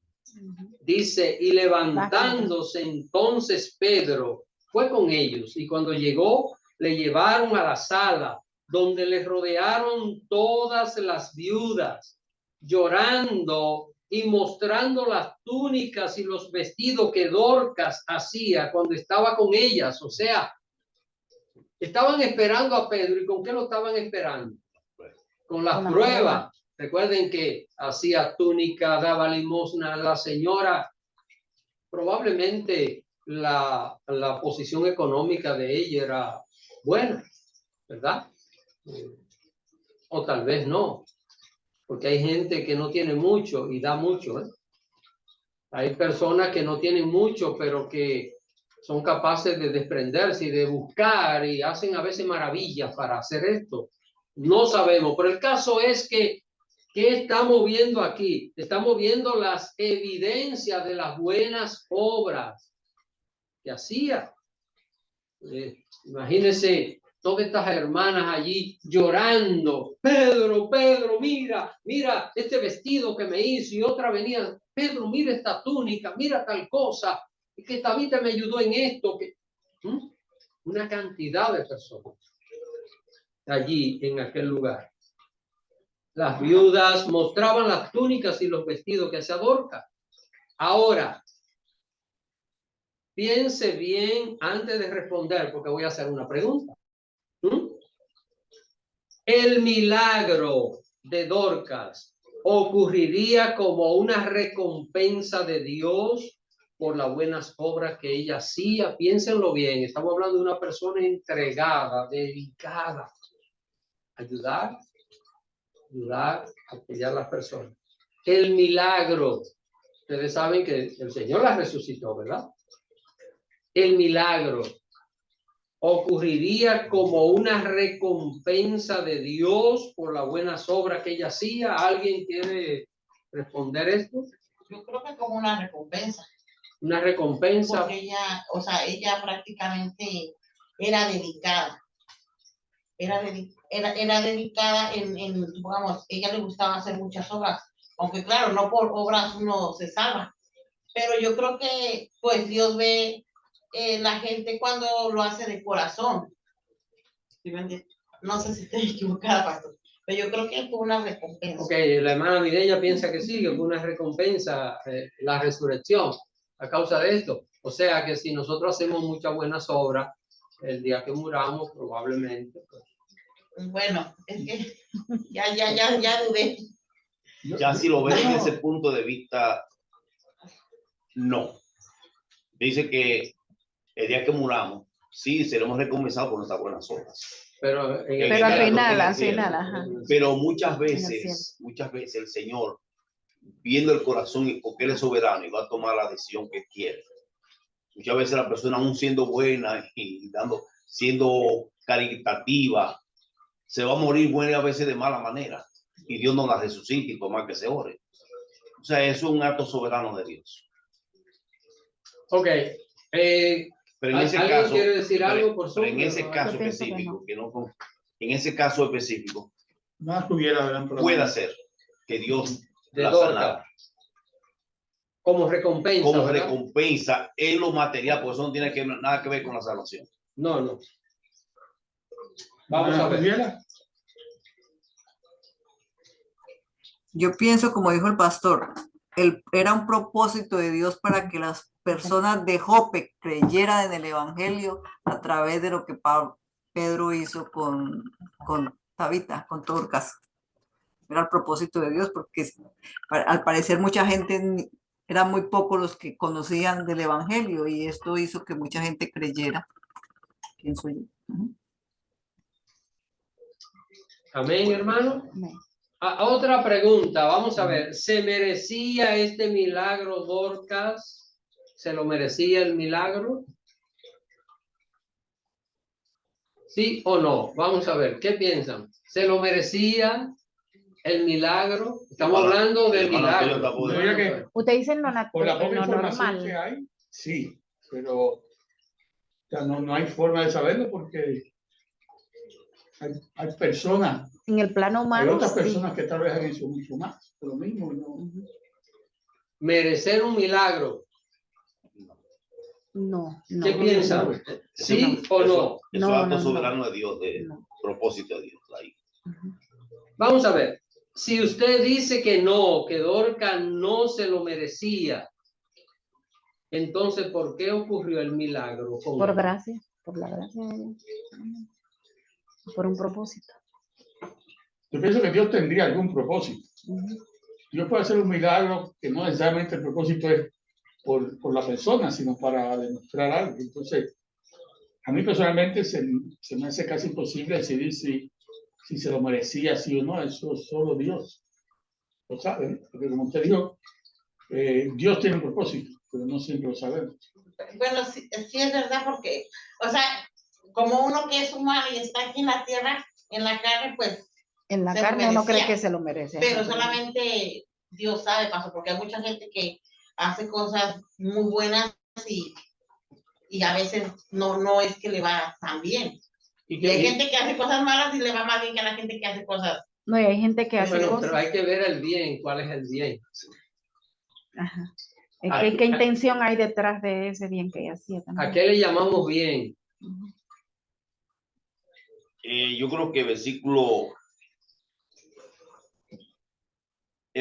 Dice, y levantándose entonces Pedro, fue con ellos, y cuando llegó, le llevaron a la sala, donde le rodearon todas las viudas, llorando y mostrando las túnicas y los vestidos que Dorcas hacía cuando estaba con ellas. O sea, estaban esperando a Pedro. ¿Y con qué lo estaban esperando? Con las pruebas. Recuerden que hacía túnica, daba limosna. La señora, probablemente la posición económica de ella era buena, ¿verdad? O tal vez no, porque hay gente que no tiene mucho y da mucho, ¿eh? Hay personas que no tienen mucho, pero que son capaces de desprenderse y de buscar y hacen a veces maravillas para hacer esto. No sabemos, pero el caso es que ¿qué estamos viendo aquí? Estamos viendo las evidencias de las buenas obras que hacía. Imagínense todas estas hermanas allí llorando. Pedro, Pedro, mira, mira este vestido que me hizo. Y otra venía, Pedro, mira esta túnica, mira tal cosa. Y que Tabita me ayudó en esto. Una cantidad de personas allí en aquel lugar. Las viudas mostraban las túnicas y los vestidos que hacía Dorcas. Ahora, piense bien antes de responder, porque voy a hacer una pregunta. El milagro de Dorcas ocurriría como una recompensa de Dios por las buenas obras que ella hacía. Piénsenlo bien, estamos hablando de una persona entregada, dedicada. Ayudar, apoyar a las personas. El milagro, ustedes saben que el Señor la resucitó, ¿verdad? El milagro ocurriría como una recompensa de Dios por las buenas obras que ella hacía. ¿Alguien quiere responder esto? Yo creo que como una recompensa. Una recompensa. Porque ella, o sea, ella prácticamente era dedicada. Era dedicada supongamos, ella le gustaba hacer muchas obras, aunque claro, no por obras uno se salva, pero yo creo que pues Dios ve la gente cuando lo hace de corazón. No sé si estoy equivocada, pastor, pero yo creo que fue una recompensa. Ok, la hermana Mireya piensa que sí, que fue una recompensa, la resurrección a causa de esto. O sea que si nosotros hacemos muchas buenas obras, el día que muramos probablemente pues, bueno, es que ya dudé. Ya si lo ven desde ese punto de vista, no. Dice que el día que muramos, sí, seremos recompensados por nuestras buenas obras. Pero al final, ajá. Pero muchas veces el Señor, viendo el corazón y porque Él es soberano y va a tomar la decisión que quiere. Muchas veces la persona, aún siendo buena y siendo caritativa, se va a morir buena a veces de mala manera y Dios no la resucita y por más que se ore. O sea, eso es un acto soberano de Dios. Ok. Pero en ese caso, quiere decir algo por en ese caso específico, en ese caso específico, puede ser que Dios la sanara. Como recompensa. Como ¿verdad? recompensa en lo material, porque eso no tiene nada que ver con la salvación. No. Vamos a ver. Yo pienso, como dijo el pastor, era un propósito de Dios para que las personas de Jope creyeran en el evangelio a través de lo que Pedro hizo con Tabita, con Dorcas. Era el propósito de Dios, porque al parecer mucha gente, eran muy pocos los que conocían del evangelio, y esto hizo que mucha gente creyera. Pienso yo. Amén, hermano. Amén. Otra pregunta, vamos a ver. ¿Se merecía este milagro Dorcas? ¿Se lo merecía el milagro? ¿Sí o no? Vamos a ver, ¿qué piensan? ¿Se lo merecía el milagro? Estamos hablando del milagro. Yo diría que Usted dice en lo, por la en poca lo información normal. que hay, sí, pero o sea, no hay forma de saberlo porque hay personas, En el plano hay humano, otras sí. personas que tal vez han hecho mucho más, por lo mismo. ¿No? ¿Merecer un milagro? No, no. ¿Qué piensan? ¿Sí o no? Eso es No, acto no, no. soberano de Dios, de No. propósito de Dios. Ahí. Vamos a ver. Si usted dice que no, que Dorcas no se lo merecía, entonces, ¿por qué ocurrió el milagro? Con Por él? gracia, por la gracia de Dios. Por un propósito. Yo pienso que Dios tendría algún propósito. Ujú. Dios puede hacer un milagro que no necesariamente el propósito es por la persona, sino para demostrar algo. Entonces, a mí personalmente se me hace casi imposible decidir si se lo merecía, sí o no. Eso solo Dios lo sabe, ¿no? Porque como usted dijo, Dios tiene un propósito, pero no siempre lo sabemos. Bueno, sí, sí es verdad porque, o sea, como uno que es humano y está aquí en la tierra, en la carne, pues, En la se lo carne uno cree merecía. que se lo merece. pero Ajá. solamente Dios sabe, paso, porque hay mucha gente que hace cosas muy buenas y a veces no es que le va tan bien. Y hay gente que hace cosas malas y le va más bien que a la gente que hace cosas. No, y hay gente que hace Bueno, cosas. pero hay que ver el bien, ¿cuál es el bien? Ajá. ¿Qué intención hay detrás de ese bien que ella hacía también? ¿A qué le llamamos bien? Ujú. Yo creo que el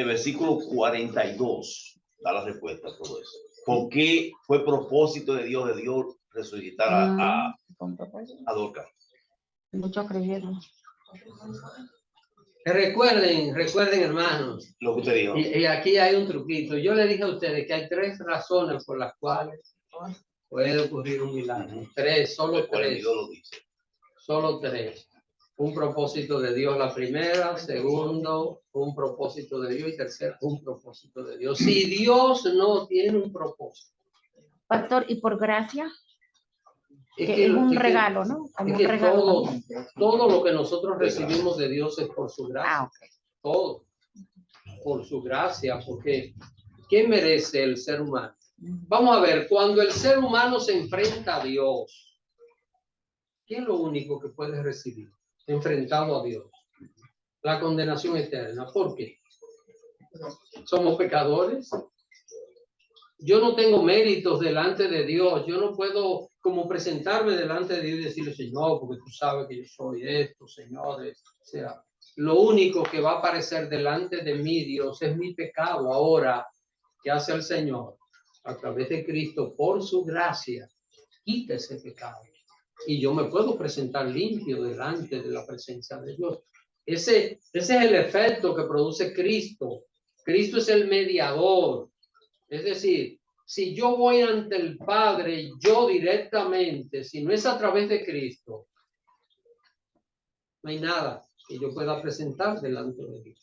versículo 42 da la respuesta a todo eso. ¿Por qué fue propósito de Dios resucitar Con propósito. a Dorcas? Muchos creyeron. Recuerden, hermanos, Lo que usted dijo. y aquí hay un truquito. Yo le dije a ustedes que hay 3 razones por las cuales puede ocurrir un milagro. 3, solo El 3. 42 lo dice. Solo 3. Un propósito de Dios la primera, segundo, un propósito de Dios y tercero, un propósito de Dios. Si Dios no tiene un propósito. Pastor, ¿y por gracia? Que es un regalo, ¿no? Como Es un que regalo. todo lo que nosotros recibimos de Dios es por su gracia. Ok. Todo. Por su gracia, porque ¿qué merece el ser humano? Vamos a ver, cuando el ser humano se enfrenta a Dios, ¿qué es lo único que puede recibir enfrentado a Dios? La condenación eterna. ¿Por qué? ¿Somos pecadores? Yo no tengo méritos delante de Dios. Yo no puedo como presentarme delante de Dios y decirle, Señor, porque tú sabes que yo soy esto, Señor. O sea, lo único que va a aparecer delante de mí, Dios, es mi pecado. Ahora, ¿qué hace el Señor? A través de Cristo, por su gracia, quita ese pecado. Y yo me puedo presentar limpio delante de la presencia de Dios. Ese es el efecto que produce Cristo. Cristo es el mediador. Es decir, si yo voy ante el Padre, yo directamente, si no es a través de Cristo, no hay nada que yo pueda presentar delante de Dios.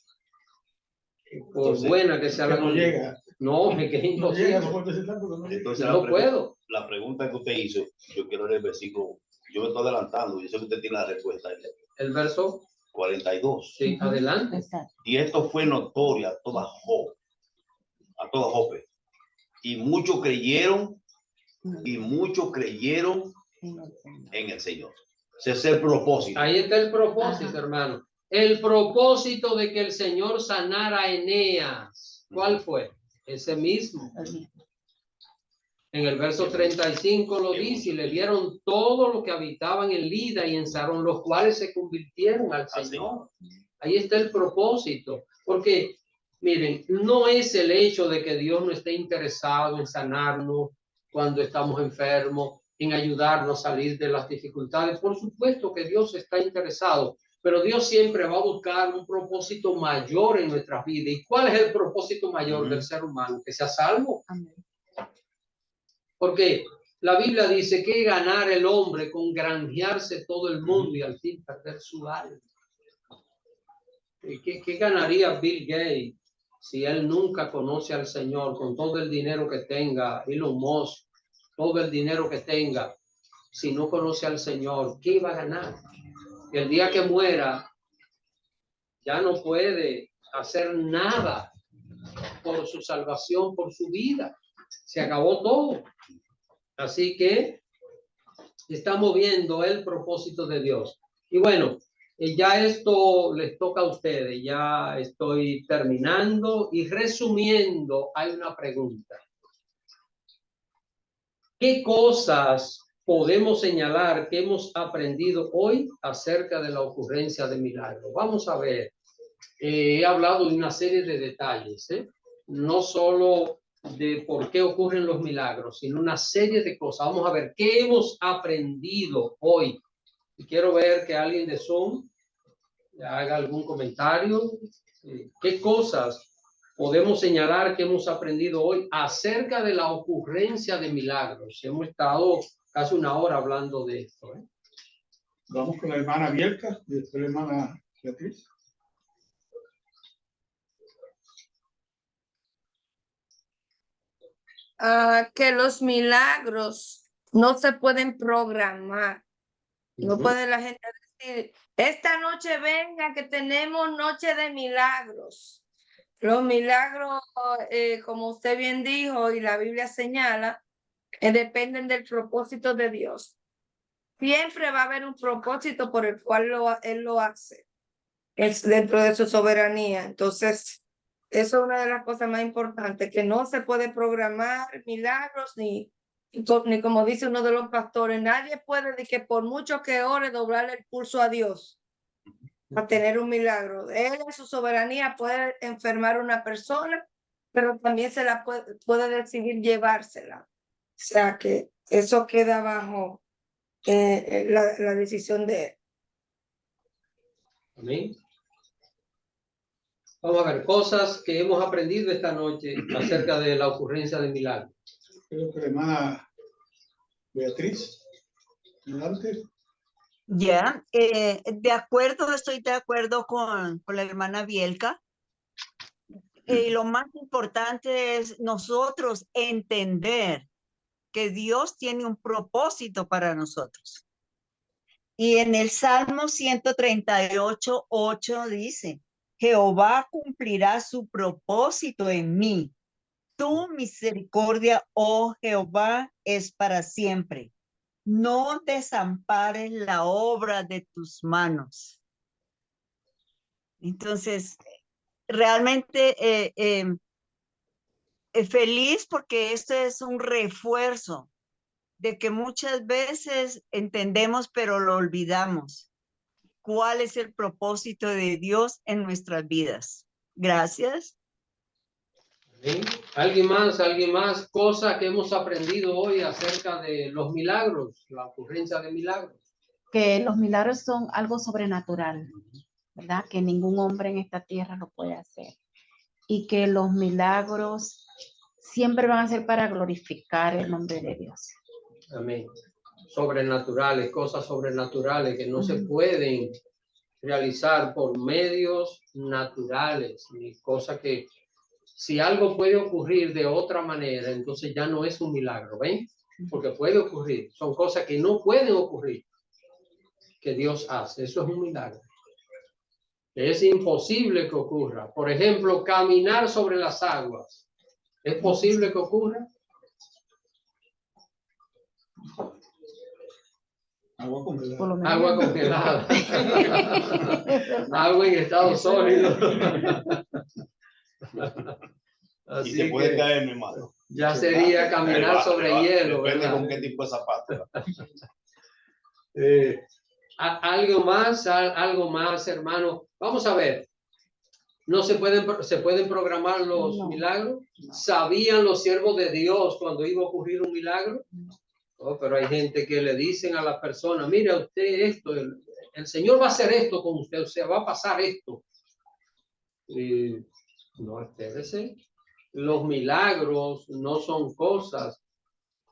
Por Entonces, buena que sea Que la no llega. No, es que es No imposible. llega, no puede presentar porque no llega. Entonces, No puedo. la pregunta que usted hizo, yo quiero leer el versículo. Yo me estoy adelantando, yo sé que usted tiene la respuesta. El verso, 42. sí, adelante. Exacto. Y esto fue notorio a toda Jope. Y muchos creyeron en el Señor. Ese es el propósito. Ahí está el propósito, Ajá. hermano. El propósito de que el Señor sanara a Eneas. ¿Cuál fue? Ese mismo. En el verso 35 lo dice, y le dieron todo lo que habitaban en Lida y en Sarón, los cuales se convirtieron al Señor. Ahí está el propósito. Porque, miren, no es el hecho de que Dios no esté interesado en sanarnos cuando estamos enfermos, en ayudarnos a salir de las dificultades. Por supuesto que Dios está interesado, pero Dios siempre va a buscar un propósito mayor en nuestras vidas. ¿Y cuál es el propósito mayor del ser humano? Que sea salvo. Amén. Porque la Biblia dice que ganar el hombre con granjearse todo el mundo y al fin perder su alma. ¿Qué ganaría Bill Gates si él nunca conoce al Señor con todo el dinero que tenga? Elon Musk, todo el dinero que tenga, si no conoce al Señor, ¿qué va a ganar? El día que muera, ya no puede hacer nada por su salvación, por su vida. Se acabó todo. Así que estamos viendo el propósito de Dios. Y bueno, ya esto les toca a ustedes. Ya estoy terminando y resumiendo. Hay una pregunta. ¿Qué cosas podemos señalar que hemos aprendido hoy acerca de la ocurrencia de milagros? Vamos a ver. He hablado de una serie de detalles, no solo de por qué ocurren los milagros, sino una serie de cosas. Vamos a ver qué hemos aprendido hoy. Y quiero ver que alguien de Zoom haga algún comentario. ¿Qué cosas podemos señalar que hemos aprendido hoy acerca de la ocurrencia de milagros? Hemos estado casi una hora hablando de esto. Vamos con la hermana Bielka y después la hermana Beatriz. Que los milagros no se pueden programar. No puede la gente decir, esta noche venga que tenemos noche de milagros. Los milagros, como usted bien dijo y la Biblia señala, dependen del propósito de Dios. Siempre va a haber un propósito por el cual Él lo hace. Es dentro de su soberanía. Entonces, eso es una de las cosas más importantes, que no se puede programar milagros ni como dice uno de los pastores, nadie puede de que por mucho que ore doblarle el pulso a Dios para tener un milagro. Él en su soberanía puede enfermar a una persona, pero también se la puede decidir llevársela. O sea que eso queda bajo la decisión de él. Amén. Vamos a ver cosas que hemos aprendido esta noche acerca de la ocurrencia de milagros. Creo que la hermana Beatriz, adelante. Ya, estoy de acuerdo con la hermana Bielka. Lo más importante es nosotros entender que Dios tiene un propósito para nosotros. Y en el Salmo 138:8 dice, Jehová cumplirá su propósito en mí. Tu misericordia, oh Jehová, es para siempre. No desampares la obra de tus manos. Entonces, realmente feliz porque esto es un refuerzo de que muchas veces entendemos pero lo olvidamos. ¿Cuál es el propósito de Dios en nuestras vidas? Gracias. ¿Sí? ¿Alguien más? Cosa que hemos aprendido hoy acerca de los milagros, la ocurrencia de milagros. Que los milagros son algo sobrenatural, ¿verdad? Que ningún hombre en esta tierra lo puede hacer. Y que los milagros siempre van a ser para glorificar el nombre de Dios. Amén. Sobrenaturales, cosas sobrenaturales que no se pueden realizar por medios naturales, ni cosas que si algo puede ocurrir de otra manera, entonces ya no es un milagro, ¿ven? Porque puede ocurrir, son cosas que no pueden ocurrir, que Dios hace, eso es un milagro. Es imposible que ocurra. Por ejemplo, caminar sobre las aguas, ¿es posible que ocurra? Agua congelada. Agua congelada. Agua en estado sólido. Y se puede caer, mi hermano. Ya sería caminar sobre hielo. Depende con qué tipo de zapato. Algo más, hermano. Vamos a ver. ¿No se pueden programar los milagros? ¿Sabían los siervos de Dios cuando iba a ocurrir un milagro? Oh, pero hay gente que le dicen a la persona, mira usted esto, el Señor va a hacer esto con usted, o sea, va a pasar esto. Y no, espérese. Los milagros no son cosas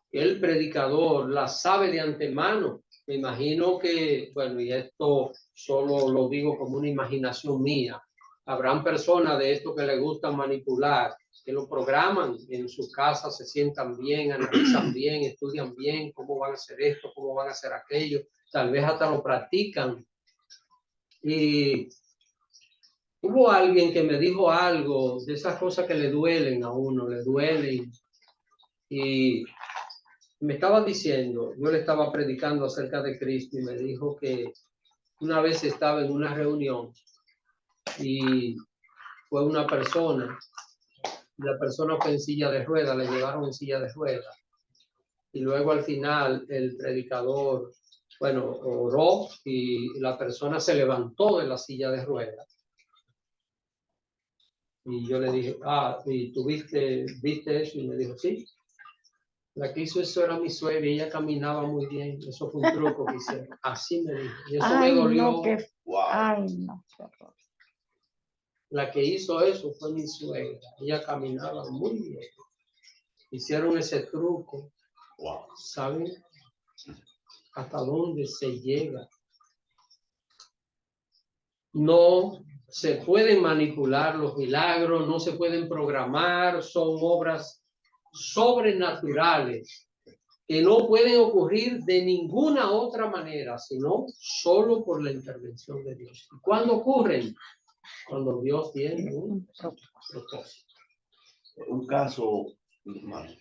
que el predicador las sabe de antemano. Me imagino que, bueno, y esto solo lo digo como una imaginación mía, Habrán personas de esto que les gusta manipular, que lo programan en su casa, se sientan bien, analizan bien, estudian bien cómo van a hacer esto, cómo van a hacer aquello, tal vez hasta lo practican. Y hubo alguien que me dijo algo de esas cosas que le duelen a uno, le duelen. Y me estaba diciendo, yo le estaba predicando acerca de Cristo y me dijo que una vez estaba en una reunión y fue una persona, la persona fue en silla de ruedas, le llevaron en silla de ruedas. Y luego al final el predicador, bueno, oró y la persona se levantó de la silla de ruedas. Y yo le dije, ¿y tú viste eso? Y me dijo, sí. La que hizo eso era mi suegra y ella caminaba muy bien. Eso fue un truco que hicieron. Así me dijo. Y eso me dolió. No, Wow. Ay, no, qué horror. La que hizo eso fue mi suegra. Ella caminaba muy bien. Hicieron ese truco. Wow. ¿Saben hasta dónde se llega? No se pueden manipular los milagros, no se pueden programar, son obras sobrenaturales que no pueden ocurrir de ninguna otra manera, sino solo por la intervención de Dios. ¿Y cuándo ocurren? Cuando Dios tiene un propósito. Un caso, hermano.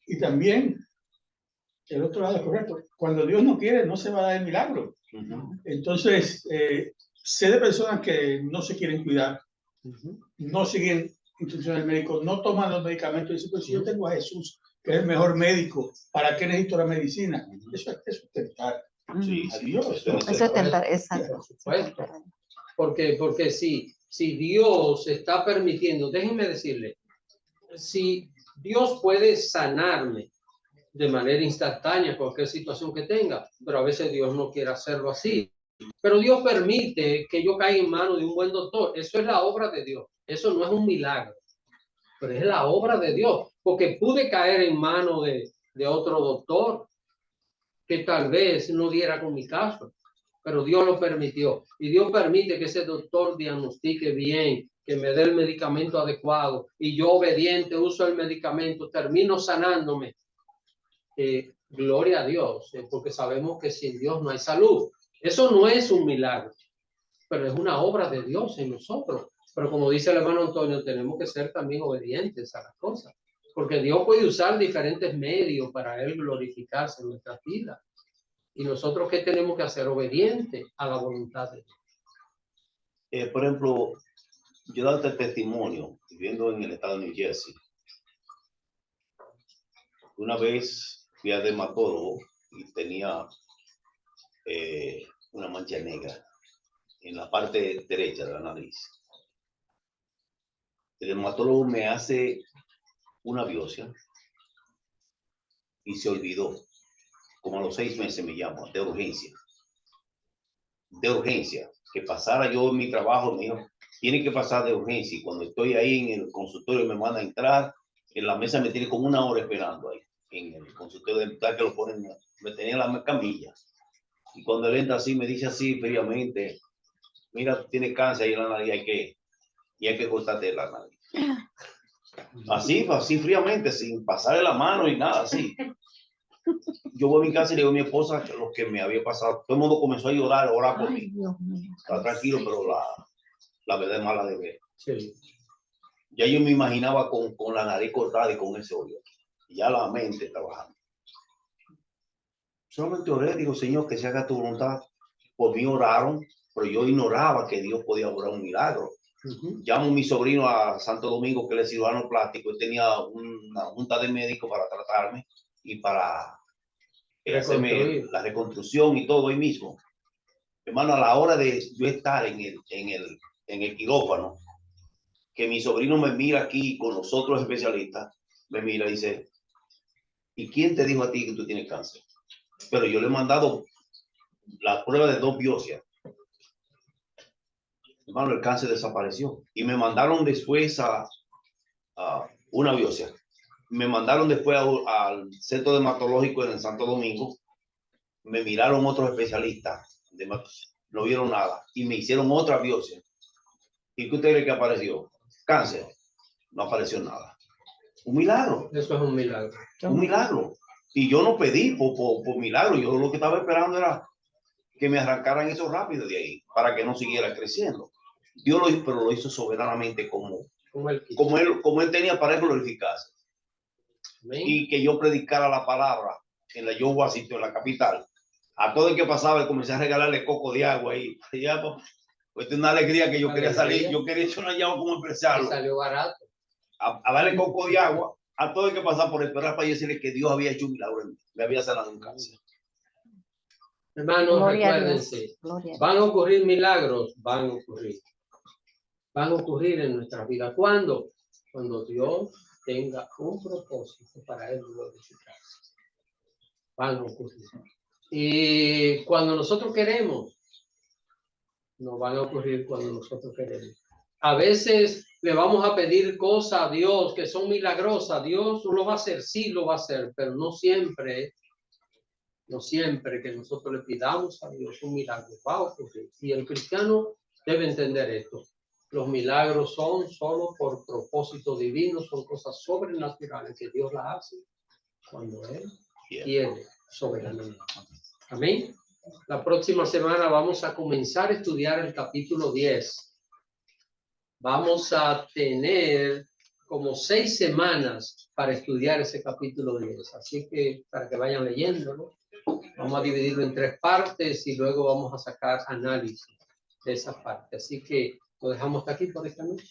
Y también, el otro lado es correcto. Cuando Dios no quiere, no se va a dar el milagro. Entonces, sé de personas que no se quieren cuidar, no siguen instrucciones del médico, no toman los medicamentos y dicen, pues si yo tengo a Jesús, que es el mejor médico, ¿para qué necesito la medicina? Eso es tentar a Dios. Eso es tentar, exacto. Por supuesto. Porque si Dios está permitiendo, déjenme decirle, si Dios puede sanarme de manera instantánea cualquier situación que tenga, pero a veces Dios no quiere hacerlo así. Pero Dios permite que yo caiga en manos de un buen doctor. Eso es la obra de Dios. Eso no es un milagro, pero es la obra de Dios. Porque pude caer en manos de otro doctor que tal vez no diera con mi caso, pero Dios lo permitió. Y Dios permite que ese doctor diagnostique bien, que me dé el medicamento adecuado, y yo obediente uso el medicamento, termino sanándome. Gloria a Dios, porque sabemos que sin Dios no hay salud. Eso no es un milagro, pero es una obra de Dios en nosotros. Pero como dice el hermano Antonio, tenemos que ser también obedientes a las cosas, porque Dios puede usar diferentes medios para Él glorificarse en nuestras vidas. Y nosotros, ¿qué tenemos que hacer? Obediente a la voluntad de Dios. Por ejemplo, yo dando el testimonio, viviendo en el estado de New Jersey, una vez fui a dermatólogo y tenía una mancha negra en la parte derecha de la nariz. El dermatólogo me hace una biopsia y se olvidó. Como a los 6 meses me llamo, de urgencia. De urgencia. Que pasara yo en mi trabajo, me dijo, tiene que pasar de urgencia. Y cuando estoy ahí en el consultorio me manda a entrar, en la mesa me tiene como 1 hora esperando ahí. En el consultorio dental que lo ponen, me tenía en la camilla. Y cuando él entra así, me dice así fríamente, mira, tiene cáncer ahí en la nariz, hay que cortarte la nariz. Así fríamente, sin pasarle la mano y nada, así. Yo voy a mi casa y le digo a mi esposa lo que me había pasado. Todo el mundo comenzó a llorar, orar por mí. Está tranquilo, pero la verdad es mala de ver. Sí. Ya yo me imaginaba con la nariz cortada y con ese hoyo. Ya la mente trabajando. Solamente oré, digo, Señor, que se haga tu voluntad. Por mí oraron, pero yo ignoraba que Dios podía obrar un milagro. Llamo a mi sobrino a Santo Domingo, que él es cirujano plástico. Él tenía una junta de médicos para tratarme y para hacerme la reconstrucción y todo ahí mismo. Hermano, a la hora de yo estar en el quirófano, que mi sobrino me mira aquí con los otros especialistas, me mira y dice, ¿y quién te dijo a ti que tú tienes cáncer? Pero yo le he mandado la prueba de 2 biopsias. Hermano, el cáncer desapareció. Y me mandaron después a una biopsia. Me mandaron después al centro dermatológico en el Santo Domingo. Me miraron otros especialistas. No vieron nada. Y me hicieron otra biopsia. ¿Y qué usted cree que apareció? Cáncer. No apareció nada. Un milagro. Eso es un milagro. Un milagro. Y yo no pedí por milagro. Yo lo que estaba esperando era que me arrancaran eso rápido de ahí, para que no siguiera creciendo. Dios lo hizo, pero lo hizo soberanamente como él tenía para glorificarse. Amén. Y que yo predicara la palabra en la John Washington, en la capital. A todo el que pasaba, comencé a regalarle coco de agua ahí. Ya, pues, una alegría que yo quería salir. Yo quería echar una llama como empresario. Salió barato. A darle coco de agua a todo el que pasaba por esperar para decirle que Dios había hecho un milagro en mí. Me había sanado un cáncer. Hermanos, Gloria a recuérdense, Dios. Gloria a Dios. van a ocurrir milagros, van a ocurrir. Van a ocurrir en nuestra vida. ¿Cuándo? Cuando Dios tenga un propósito para él glorificarse. Van a ocurrir. Y cuando nosotros queremos, no van a ocurrir cuando nosotros queremos. A veces le vamos a pedir cosas a Dios que son milagrosas. Dios lo va a hacer, sí lo va a hacer, pero no siempre que nosotros le pidamos a Dios un milagro va a ocurrir. Y el cristiano debe entender esto. Los milagros son solo por propósito divino, son cosas sobrenaturales que Dios las hace cuando Él quiere soberanamente. Amén. La próxima semana vamos a comenzar a estudiar el capítulo 10. Vamos a tener como 6 semanas para estudiar ese capítulo 10. Así que para que vayan leyéndolo, vamos a dividirlo en 3 partes y luego vamos a sacar análisis de esa parte. Así que lo dejamos hasta aquí por esta noche.